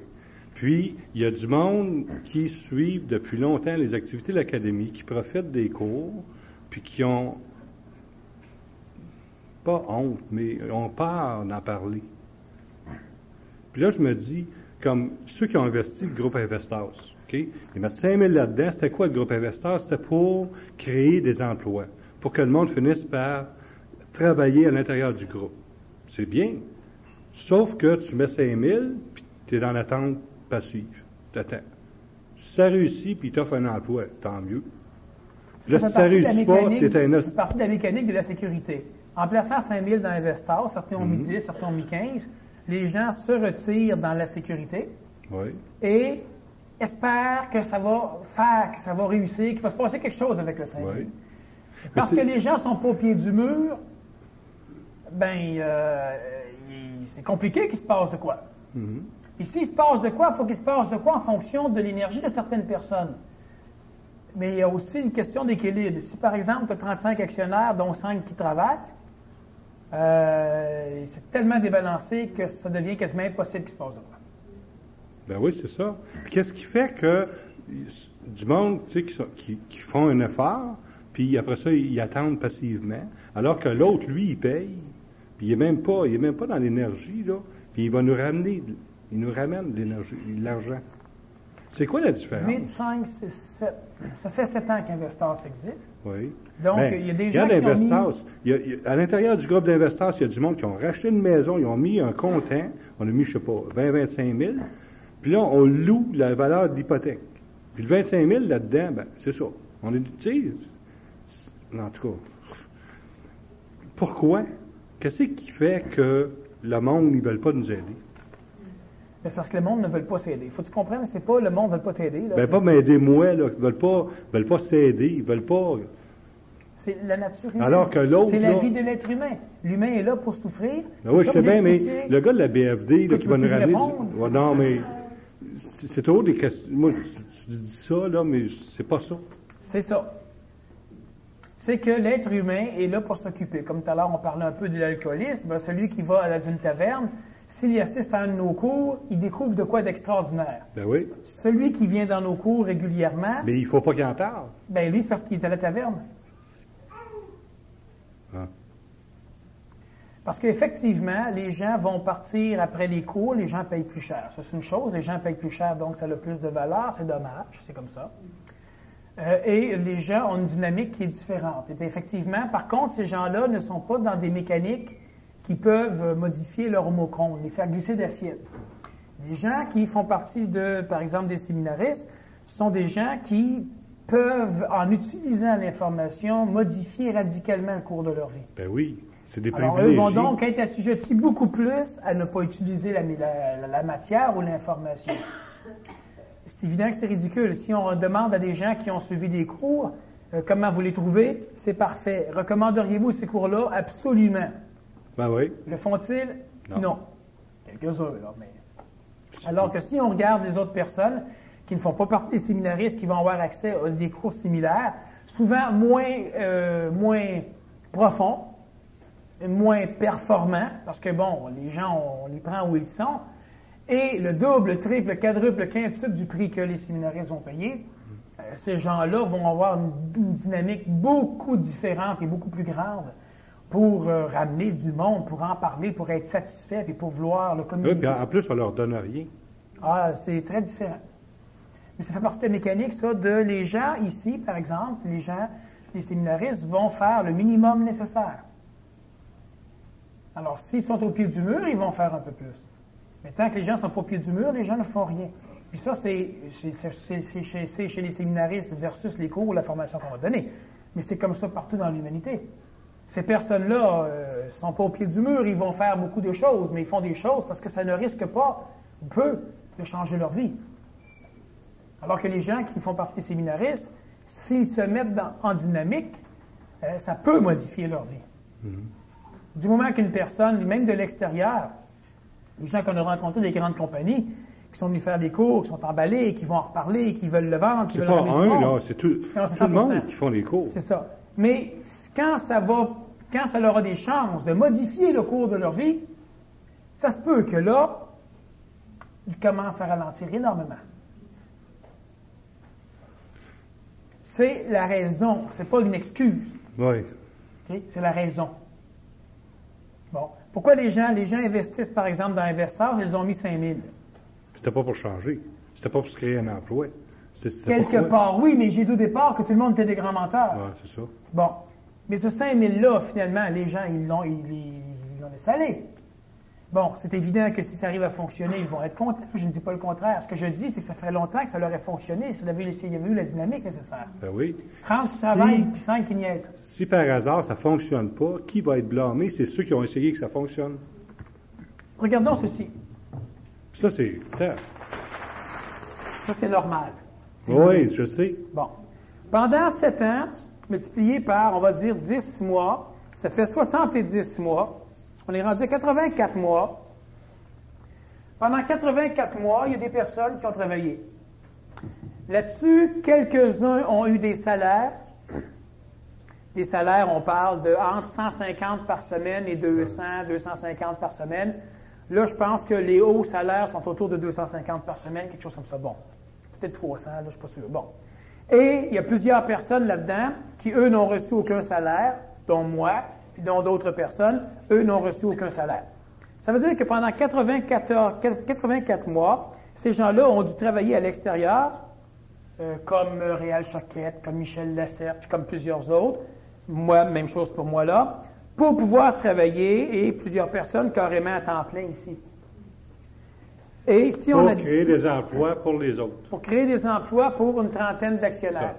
Puis, il y a du monde qui suivent depuis longtemps les activités de l'académie, qui profitent des cours, puis qui ont pas honte, mais ont peur d'en parler. Puis là, je me dis, comme ceux qui ont investi le groupe Investos, OK? Ils mettent 5 000 là-dedans. C'était quoi le groupe Investos? C'était pour créer des emplois, pour que le monde finisse par travailler à l'intérieur du groupe. C'est bien. Sauf que tu mets 5 000, puis tu es dans l'attente passive. T'attends. Si ça réussit, puis tu offres un emploi, tant mieux. Là, si ça ne réussit pas, tu es un... C'est partie de la mécanique de la sécurité. En plaçant 5 000 dans Investor, certains ont mis 10, certains ont mis 15, les gens se retirent dans la sécurité et espèrent que ça va faire, que ça va réussir, qu'il va se passer quelque chose avec le 5 000. Oui. Parce que les gens ne sont pas au pied du mur, c'est compliqué qu'il se passe de quoi. Et s'il se passe de quoi, il faut qu'il se passe de quoi en fonction de l'énergie de certaines personnes. Mais il y a aussi une question d'équilibre. Si, par exemple, tu as 35 actionnaires, dont 5 qui travaillent, c'est tellement débalancé que ça devient quasiment impossible qu'il se passe de quoi. Ben oui, c'est ça. Puis qu'est-ce qui fait que du monde, tu sais, qui font un effort, puis après ça, ils attendent passivement, alors que l'autre, lui, il paye, puis il n'est même pas dans l'énergie, là, puis il va nous ramener, il nous ramène l'énergie, l'argent. C'est quoi la différence? 8, 5, 6, 7. Ça fait 7 ans qu'Investors existe. Oui. Donc, il y a des gens qui ont mis... à l'intérieur du groupe d'Investors, il y a du monde qui ont racheté une maison, ils ont mis un comptant, on a mis, je sais pas, 20-25 000, puis là, on loue la valeur de l'hypothèque. Puis le 25 000 là-dedans, ben, c'est ça. On est, tu sais, en tout cas, pourquoi? Qu'est-ce qui fait que le monde, ils ne veulent pas nous aider? C'est parce que le monde ne veut pas s'aider. Il faut que tu comprennes, c'est pas le monde ne veut pas t'aider. Ben, pas m'aider moi, là. Ils veulent pas s'aider, ils veulent pas. C'est la nature humaine. Alors que l'autre. C'est la vie de l'être humain. L'humain est là pour souffrir. Ben oui, je sais bien, mais le gars de la BFD, là, qui va nous ramener. Non, mais c'est toujours des questions. Moi, tu dis ça, là, mais c'est pas ça. C'est ça. C'est que l'être humain est là pour s'occuper. Comme tout à l'heure, on parlait un peu de l'alcoolisme. Ben, celui qui va à une taverne, s'il assiste à un de nos cours, il découvre de quoi d'extraordinaire. Ben oui. Celui qui vient dans nos cours régulièrement... Mais il ne faut pas qu'il en parle. Ben lui, c'est parce qu'il est à la taverne. Ah. Parce qu'effectivement, les gens vont partir après les cours, les gens payent plus cher. Ça, c'est une chose, les gens payent plus cher, donc ça a plus de valeur, c'est dommage, c'est comme ça. Et les gens ont une dynamique qui est différente. Et bien, effectivement, par contre, ces gens-là ne sont pas dans des mécaniques qui peuvent modifier leur homochrone, les faire glisser d'assiette. Les gens qui font partie de, par exemple, des séminaristes, sont des gens qui peuvent, en utilisant l'information, modifier radicalement le cours de leur vie. Ben oui, c'est des privilégiés. Alors, eux vont donc être assujettis beaucoup plus à ne pas utiliser la matière ou l'information. C'est évident que c'est ridicule. Si on demande à des gens qui ont suivi des cours, comment vous les trouvez, c'est parfait. Recommanderiez-vous ces cours-là? Absolument. Ben oui. Le font-ils? Non. Quelques-uns, là, mais... Alors que si on regarde les autres personnes qui ne font pas partie des séminaristes, qui vont avoir accès à des cours similaires, souvent moins profonds, moins performants, parce que, bon, les gens, on les prend où ils sont, et le double, le triple, le quadruple, le quintuple du prix que les séminaristes vont payer, ces gens-là vont avoir une dynamique beaucoup différente et beaucoup plus grande pour ramener du monde, pour en parler, pour être satisfait et pour vouloir le communiquer. Oui, en plus, on leur donne rien. Ah, c'est très différent. Mais ça fait partie de la mécanique, ça, de les gens ici, par exemple, les séminaristes vont faire le minimum nécessaire. Alors, s'ils sont au pied du mur, ils vont faire un peu plus. Mais tant que les gens ne sont pas au pied du mur, les gens ne font rien. Puis ça, c'est chez les séminaristes versus les cours ou la formation qu'on va donner. Mais c'est comme ça partout dans l'humanité. Ces personnes-là ne sont pas au pied du mur, ils vont faire beaucoup de choses, mais ils font des choses parce que ça ne risque pas, peu, de changer leur vie. Alors que les gens qui font partie des séminaristes, s'ils se mettent en dynamique, ça peut modifier leur vie. Du moment qu'une personne, même de l'extérieur, les gens qu'on a rencontrés des grandes compagnies, qui sont venus faire des cours, qui sont emballés, qui vont en reparler, qui veulent le vendre, qui veulent ramener du monde. Là, c'est tout le monde qui font les cours. C'est ça. Mais quand ça leur a des chances de modifier le cours de leur vie, ça se peut que là, ils commencent à ralentir énormément. C'est la raison, c'est pas une excuse. Oui. Okay? C'est la raison. Bon. Pourquoi les gens investissent, par exemple, dans Investisseur, ils ont mis 5 000? C'était pas pour changer. C'était pas pour se créer un emploi. C'était Quelque pourquoi? part, oui, mais j'ai dit au départ que tout le monde était des grands menteurs. Ouais, c'est ça. Bon. Mais ce 5 000-là, finalement, les gens, ils l'ont laissé aller. Bon, c'est évident que si ça arrive à fonctionner, ils vont être contents. Je ne dis pas le contraire. Ce que je dis, c'est que ça ferait longtemps que ça leur aurait fonctionné s'il y avait eu la dynamique nécessaire. Ben oui. 30 qui travaillent, puis 5 qui niaisent. Si par hasard ça ne fonctionne pas, qui va être blâmé? C'est ceux qui ont essayé que ça fonctionne. Regardons ceci. Ça, c'est clair. Ça, c'est normal. Oui, je sais. Bon. Pendant 7 ans, multiplié par, on va dire, 10 mois, ça fait 70 mois. On est rendu à 84 mois. Pendant 84 mois, il y a des personnes qui ont travaillé. Là-dessus, quelques-uns ont eu des salaires. Des salaires, on parle de entre 150 par semaine et 200, 250 par semaine. Là, je pense que les hauts salaires sont autour de 250 par semaine, quelque chose comme ça. Bon, peut-être 300, là, je ne suis pas sûr. Bon. Et il y a plusieurs personnes là-dedans qui, eux, n'ont reçu aucun salaire, dont moi, puis dont d'autres personnes, eux, n'ont reçu aucun salaire. Ça veut dire que pendant 84 mois, ces gens-là ont dû travailler à l'extérieur, comme Réal Choquette, comme Michel Lacerte, puis comme plusieurs autres. Moi, même chose pour moi là, pour pouvoir travailler, et plusieurs personnes carrément à temps plein ici. Et si on a Pour créer des emplois pour les autres. Pour créer des emplois pour une trentaine d'actionnaires.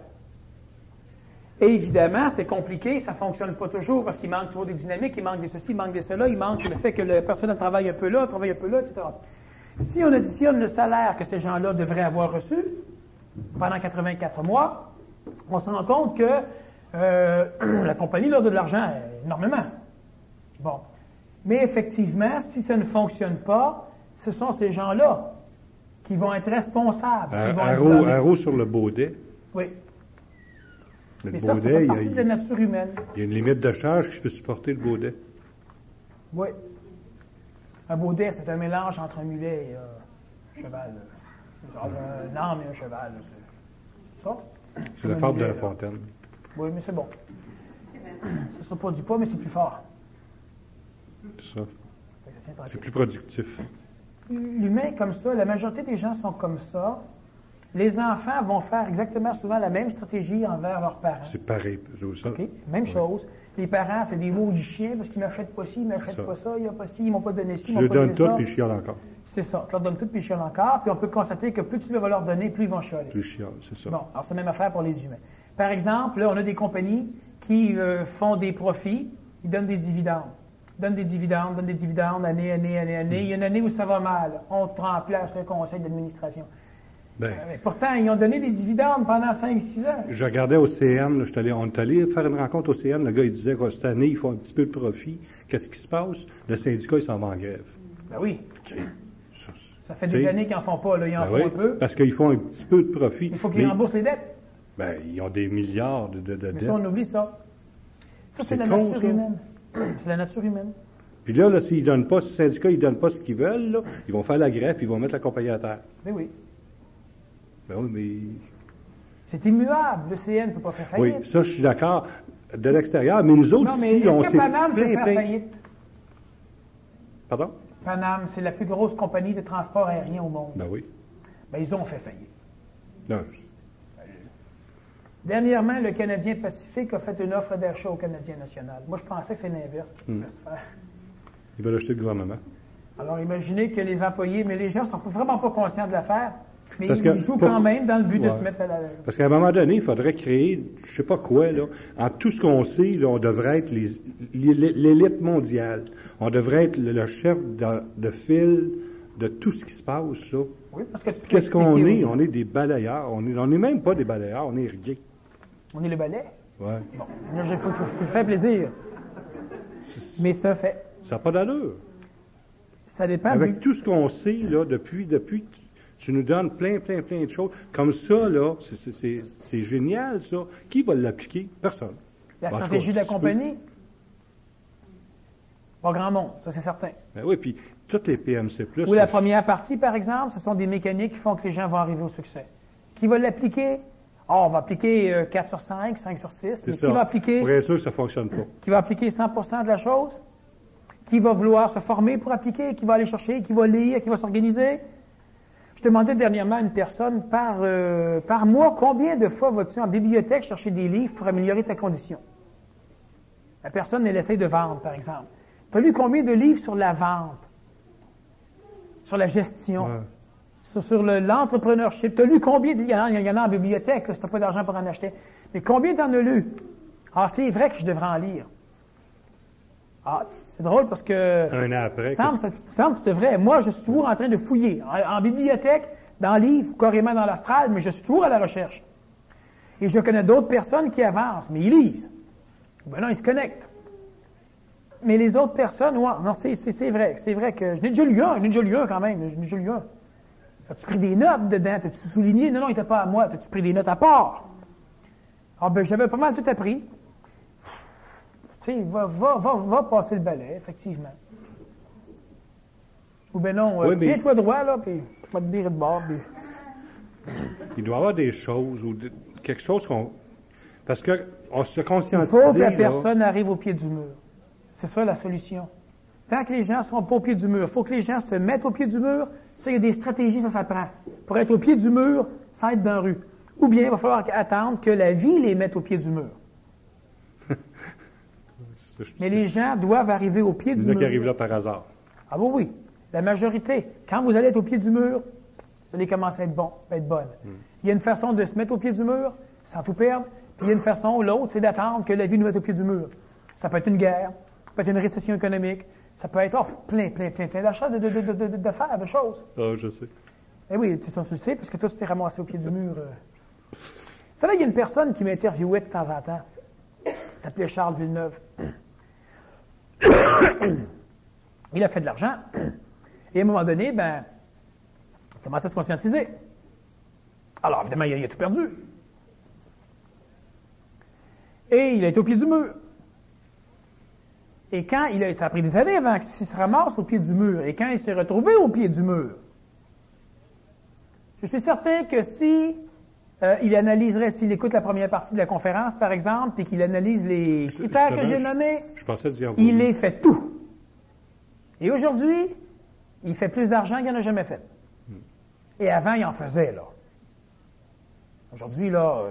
Et évidemment, c'est compliqué, ça ne fonctionne pas toujours parce qu'il manque toujours des dynamiques, il manque des ceci, il manque des cela, il manque le fait que la personne travaille un peu là, travaille un peu là, etc. Si on additionne le salaire que ces gens-là devraient avoir reçu pendant 84 mois, on se rend compte que la compagnie leur donne de l'argent énormément. Bon. Mais effectivement, si ça ne fonctionne pas, ce sont ces gens-là qui vont être responsables. Un roue sur le baudet. Oui. Le Mais baudet, ça fait partie de la nature humaine. Il y a une limite de charge qui peut supporter le baudet. Oui. Un baudet, c'est un mélange entre un mulet et un cheval. Genre un âne et un cheval. C'est ça? C'est la fable de La Fontaine. Oui, mais c'est bon. Ça ne sera pas du poids, mais c'est plus fort. C'est ça. C'est plus productif. L'humain comme ça, la majorité des gens sont comme ça. Les enfants vont faire exactement souvent la même stratégie envers leurs parents. C'est pareil. Ça. Okay? Même chose. Les parents, c'est des maudits chiens parce qu'ils ne m'achètent pas ci, ils ne m'achètent pas ça, il n'y a pas ci, ils ne m'ont pas donné ci, ils m'ont pas donné ça. Tu leur donnes tout, puis ils chialent encore. C'est ça. Tu leur donnes tout, puis ils chialent encore. Puis on peut constater que plus tu vas leur donner, plus ils vont chialer. Plus ils chialent, c'est ça. Bon, alors c'est la même affaire pour les humains. Par exemple, là, on a des compagnies qui font des profits, ils donnent des dividendes. Donnent des dividendes, année. Il y a une année où ça va mal. On te remplace le conseil d'administration. Pourtant, ils ont donné des dividendes pendant 5-6 ans. Je regardais au CN, on est allé faire une rencontre au CN, le gars il disait que cette année, ils font un petit peu de profit. Qu'est-ce qui se passe? Le syndicat, il s'en va en grève. Ben oui. Ça fait des années qu'ils n'en font pas, là. Ils en font un peu. Parce qu'ils font un petit peu de profit. Il faut qu'ils remboursent les dettes. Ben, ils ont des milliards de dettes. Mais ça, on oublie ça. Ça, c'est la nature humaine. C'est la nature humaine. Puis là, s'ils donnent pas, si le syndicat, ils donnent pas ce qu'ils veulent, là, ils vont faire la grève, puis ils vont mettre la compagnie à terre. Ben oui. Ben oui, mais... C'est immuable. Le CN ne peut pas faire faillite. Oui, ça, je suis d'accord de l'extérieur, mais nous autres, ici, on s'est Paname peut faire faillite? Pardon? Paname, c'est la plus grosse compagnie de transport aérien au monde. Ben oui. Ben, ils ont fait faillite. Non. Dernièrement, le Canadien Pacifique a fait une offre d'achat au Canadien national. Moi, je pensais que c'est l'inverse qui devait se faire. Ils veulent acheter le gouvernement. Alors, imaginez que les employés, mais les gens ne sont vraiment pas conscients de l'affaire, mais ils jouent quand même dans le but de se mettre à la... Parce qu'à un moment donné, il faudrait créer, je ne sais pas quoi, là, en tout ce qu'on sait, là, on devrait être l'élite mondiale. On devrait être le chef de file de tout ce qui se passe, là. Oui, parce que qu'est-ce qu'on est? On est des balayeurs. On n'est même pas des balayeurs, on est rien. On est le balai? Oui. Bon, je me fais plaisir. Mais c'est un fait. Ça n'a pas d'allure. Ça dépend. Avec tout ce qu'on sait, là, depuis tu nous donnes plein de choses. Comme ça, là, c'est génial, ça. Qui va l'appliquer? Personne. La stratégie de la compagnie? Pas grand monde, ça c'est certain. Ben oui, puis toutes les PMC+. Ou la première partie, par exemple, ce sont des mécaniques qui font que les gens vont arriver au succès. Qui va l'appliquer? On va appliquer 4 sur 5, 5 sur 6. Mais qui va appliquer... Pour être sûr que ça ne fonctionne pas. Qui va appliquer 100% de la chose? Qui va vouloir se former pour appliquer, qui va aller chercher, qui va lire, qui va s'organiser. Je demandais dernièrement à une personne, par mois, combien de fois vas-tu en bibliothèque chercher des livres pour améliorer ta condition? La personne, elle essaie de vendre, par exemple. Tu as lu combien de livres sur la vente, sur la gestion, sur l'entrepreneurship? Tu as lu combien? Il y en a en bibliothèque, là, si tu n'as pas d'argent pour en acheter. Mais combien tu en as lu? Ah, c'est vrai que je devrais en lire. Ah, c'est drôle parce que... Un an après. Semble que tu devrais. Moi, je suis toujours en train de fouiller. En bibliothèque, dans le livre, carrément dans l'astral, mais je suis toujours à la recherche. Et je connais d'autres personnes qui avancent, mais ils lisent. Ben non, ils se connectent. Mais les autres personnes, ouais, non, c'est vrai. C'est vrai que je n'ai déjà lu un quand même. Je n'ai déjà lu un. As-tu pris des notes dedans? T'as-tu souligné? Non, il n'était pas à moi. T'as-tu pris des notes à part? Ah, ben, j'avais pas mal tout appris. Tu sais, va passer le balai, effectivement. Ou ben non, tiens-toi droit, là, puis tu vas te virer de bord, puis... Il doit y avoir des choses, ou quelque chose qu'on... Parce qu'on se conscientise... Il faut que la personne arrive au pied du mur. C'est ça la solution. Tant que les gens ne seront pas au pied du mur, il faut que les gens se mettent au pied du mur. Ça, il y a des stratégies, ça s'apprend. Pour être au pied du mur, sans être dans la rue. Ou bien, il va falloir attendre que la vie les mette au pied du mur. Mais les gens doivent arriver au pied du mur. Il y en a qui arrivent là par hasard. Ah oui. La majorité. Quand vous allez être au pied du mur, vous allez commencer à être bon, à être bonne. Il y a une façon de se mettre au pied du mur, sans tout perdre. Puis il y a une façon, l'autre, c'est d'attendre que la vie nous mette au pied du mur. Ça peut être une guerre, ça peut être une récession économique, ça peut être plein d'achats, de choses. Ah, je sais. Eh oui, tu le sais, parce que toi, tu t'es ramassé au pied du mur. Vous savez, il y a une personne qui m'interviewait de temps en temps. Il s'appelait Charles Villeneuve. Il a fait de l'argent. Et à un moment donné, il commence à se conscientiser. Alors, évidemment, il a tout perdu. Et il a été au pied du mur. Et quand ça a pris des années avant qu'il se ramasse au pied du mur. Et quand il s'est retrouvé au pied du mur, je suis certain que si il analyserait, s'il écoute la première partie de la conférence, par exemple, et qu'il analyse les critères que j'ai nommés, il les fait tout. Et aujourd'hui, il fait plus d'argent qu'il n'en a jamais fait. Et avant, il en faisait, là. Aujourd'hui, là,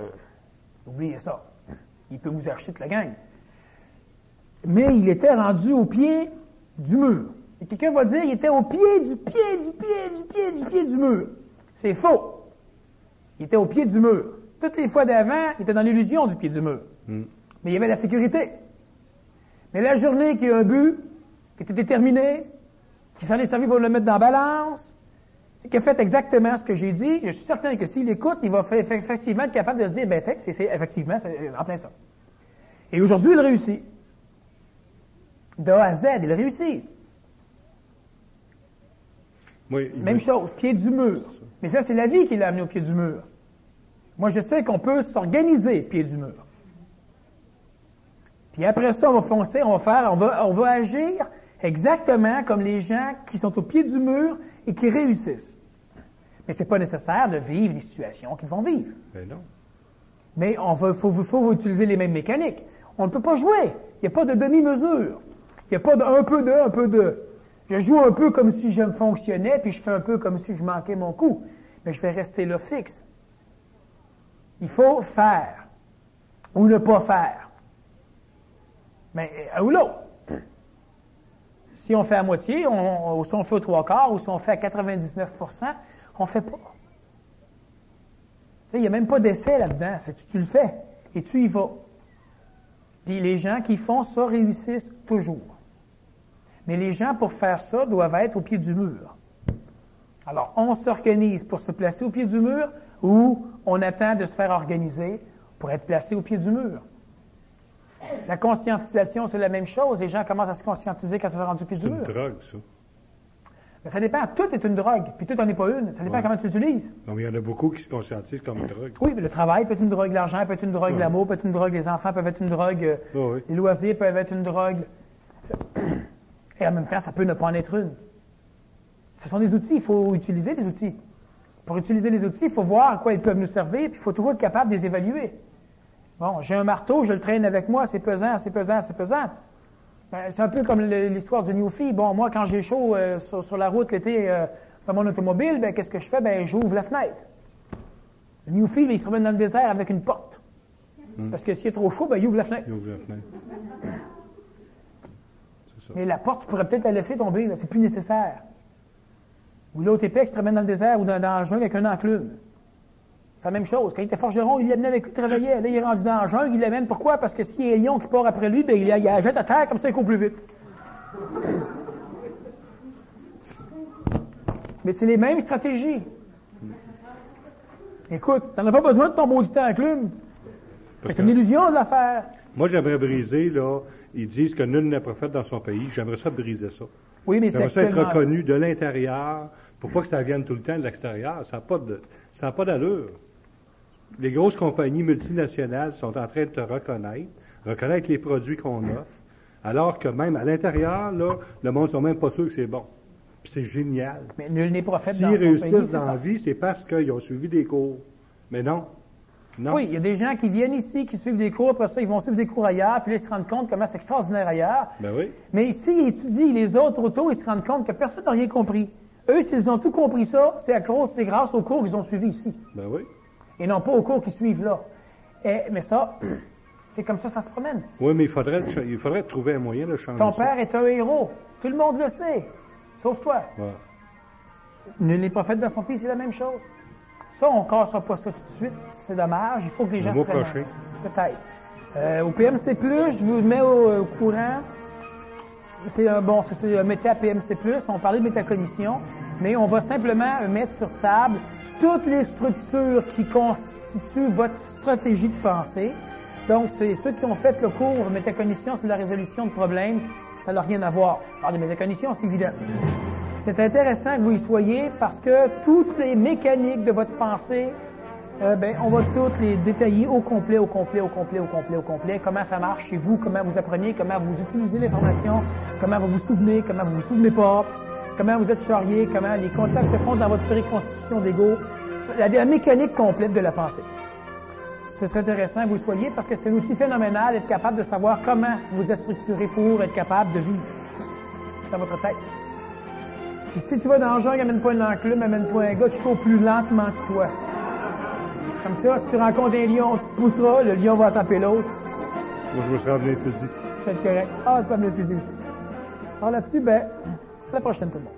oubliez ça. Il peut vous acheter toute la gang. Mais il était rendu au pied du mur. Et quelqu'un va dire, il était au pied du mur. C'est faux. Il était au pied du mur. Toutes les fois d'avant, il était dans l'illusion du pied du mur. Mais il y avait la sécurité. Mais la journée qui a un but, qui était déterminé, qui s'en est servi pour le mettre dans la balance, qui a fait exactement ce que j'ai dit, je suis certain que s'il écoute, il va effectivement être capable de se dire, effectivement, c'est en plein ça. Et aujourd'hui, il réussit. De A à Z, il réussit. Oui, même chose, pied du mur. Mais ça, c'est la vie qui l'a amené au pied du mur. Moi, je sais qu'on peut s'organiser pied du mur. Puis après ça, on va foncer, on va agir exactement comme les gens qui sont au pied du mur et qui réussissent. Mais c'est pas nécessaire de vivre les situations qu'ils vont vivre. Mais non. Mais faut utiliser les mêmes mécaniques. On ne peut pas jouer. Il n'y a pas de demi-mesure. Il n'y a pas de un peu de, un peu de. Je joue un peu comme si je fonctionnais, puis je fais un peu comme si je manquais mon coup. Mais je vais rester là fixe. Il faut faire. Ou ne pas faire. Mais un ou l'autre. Si on fait à moitié, ou si on fait aux trois quarts, ou si on fait à 99%, on ne fait pas. Il n'y a même pas d'essai là-dedans. Tu le fais. Et tu y vas. Puis les gens qui font ça réussissent toujours. Mais les gens, pour faire ça, doivent être au pied du mur. Alors, on s'organise pour se placer au pied du mur ou on attend de se faire organiser pour être placé au pied du mur. La conscientisation, c'est la même chose. Les gens commencent à se conscientiser quand ils sont rendus au pied du mur. C'est une drogue, ça. Mais ça dépend. Tout est une drogue, puis tout n'en est pas une. Ça dépend comment tu l'utilises. Donc, il y en a beaucoup qui se conscientisent comme une drogue. Oui, mais le travail peut être une drogue, l'argent peut être une drogue, l'amour peut être une drogue, les enfants peuvent être une drogue, les loisirs peuvent être une drogue. Et en même temps, ça peut ne pas en être une. Ce sont des outils, il faut utiliser des outils. Pour utiliser les outils, il faut voir à quoi ils peuvent nous servir, puis il faut toujours être capable de les évaluer. Bon, j'ai un marteau, je le traîne avec moi, c'est pesant. C'est un peu comme l'histoire du Newfie. Bon, moi, quand j'ai chaud sur la route l'été dans mon automobile, ben, qu'est-ce que je fais? Ben, j'ouvre la fenêtre. Le Newfie, il se promène dans le désert avec une porte. Parce que s'il est trop chaud, ben, il ouvre la fenêtre. Il ouvre la fenêtre. C'est ça. Mais la porte, tu pourrais peut-être la laisser tomber. C'est plus nécessaire. Ou l'autre épée qui se promène dans le désert ou dans le jungle avec un enclume. C'est la même chose. Quand il était forgeron, il l'amenait avec lui travailler. Là, il est rendu dans le jungle, il l'amène. Pourquoi? Parce que s'il y a un lion qui part après lui, ben, il la jette à terre, comme ça, il court plus vite. Mais c'est les mêmes stratégies. Écoute, t'en as pas besoin de ton maudit enclume. C'est une illusion de l'affaire. Moi, j'aimerais briser, là, ils disent que nul n'est prophète dans son pays. J'aimerais ça briser ça. Oui, mais j'aimerais ça être reconnu de l'intérieur, pour pas que ça vienne tout le temps de l'extérieur. Ça n'a pas d'allure. Les grosses compagnies multinationales sont en train de te reconnaître les produits qu'on offre, alors que même à l'intérieur, là, le monde ne sont même pas sûrs que c'est bon. Puis c'est génial. Mais nul n'est prophète dans son pays. S'ils réussissent dans la vie, c'est parce qu'ils ont suivi des cours. Mais non. Non. Oui, il y a des gens qui viennent ici, qui suivent des cours, après ça, ils vont suivre des cours ailleurs, puis là, ils se rendent compte comment c'est extraordinaire ailleurs. Ben oui. Mais s'ils étudient les autres autos, ils se rendent compte que personne n'a rien compris. Eux, s'ils ont tout compris ça, c'est grâce aux cours qu'ils ont suivis ici. Ben oui. Et non pas aux cours qu'ils suivent là. Mais ça, c'est comme ça se promène. Oui, mais il faudrait trouver un moyen de changer Ton ça. père est un héros. Tout le monde le sait. Sauf toi. Ouais. Nul n'est prophète dans son pays, c'est la même chose. Ça, on ne cassera pas ça tout de suite. C'est dommage. Il faut que les gens se prennent. Peut-être. Au PMC+, je vous mets au courant. C'est mettez à PMC+, on parlait de métacognition, mais on va simplement mettre sur table toutes les structures qui constituent votre stratégie de pensée. Donc, c'est ceux qui ont fait le cours métacognition, c'est la résolution de problèmes. Ça n'a rien à voir. Alors, les métacognitions, c'est évident. C'est intéressant que vous y soyez parce que toutes les mécaniques de votre pensée, on va toutes les détailler au complet. Comment ça marche chez vous, comment vous apprenez, comment vous utilisez l'information, comment vous vous souvenez, comment vous vous souvenez pas, comment vous êtes charrié, comment les contacts se font dans votre préconstitution d'ego. La mécanique complète de la pensée. Ce serait intéressant que vous y soyez parce que c'est un outil phénoménal d'être capable de savoir comment vous êtes structuré pour être capable de vivre dans votre tête. Et si tu vas dans le jungle, amène-toi un enclume, amène-toi un gars qui court plus lentement que toi. Comme ça, si tu rencontres un lion, tu te pousseras, le lion va taper l'autre. Moi, je me serais amené le fusil. C'est correct. Ah, tu peux amener le fusil aussi. Alors là-dessus, à la prochaine tout le monde.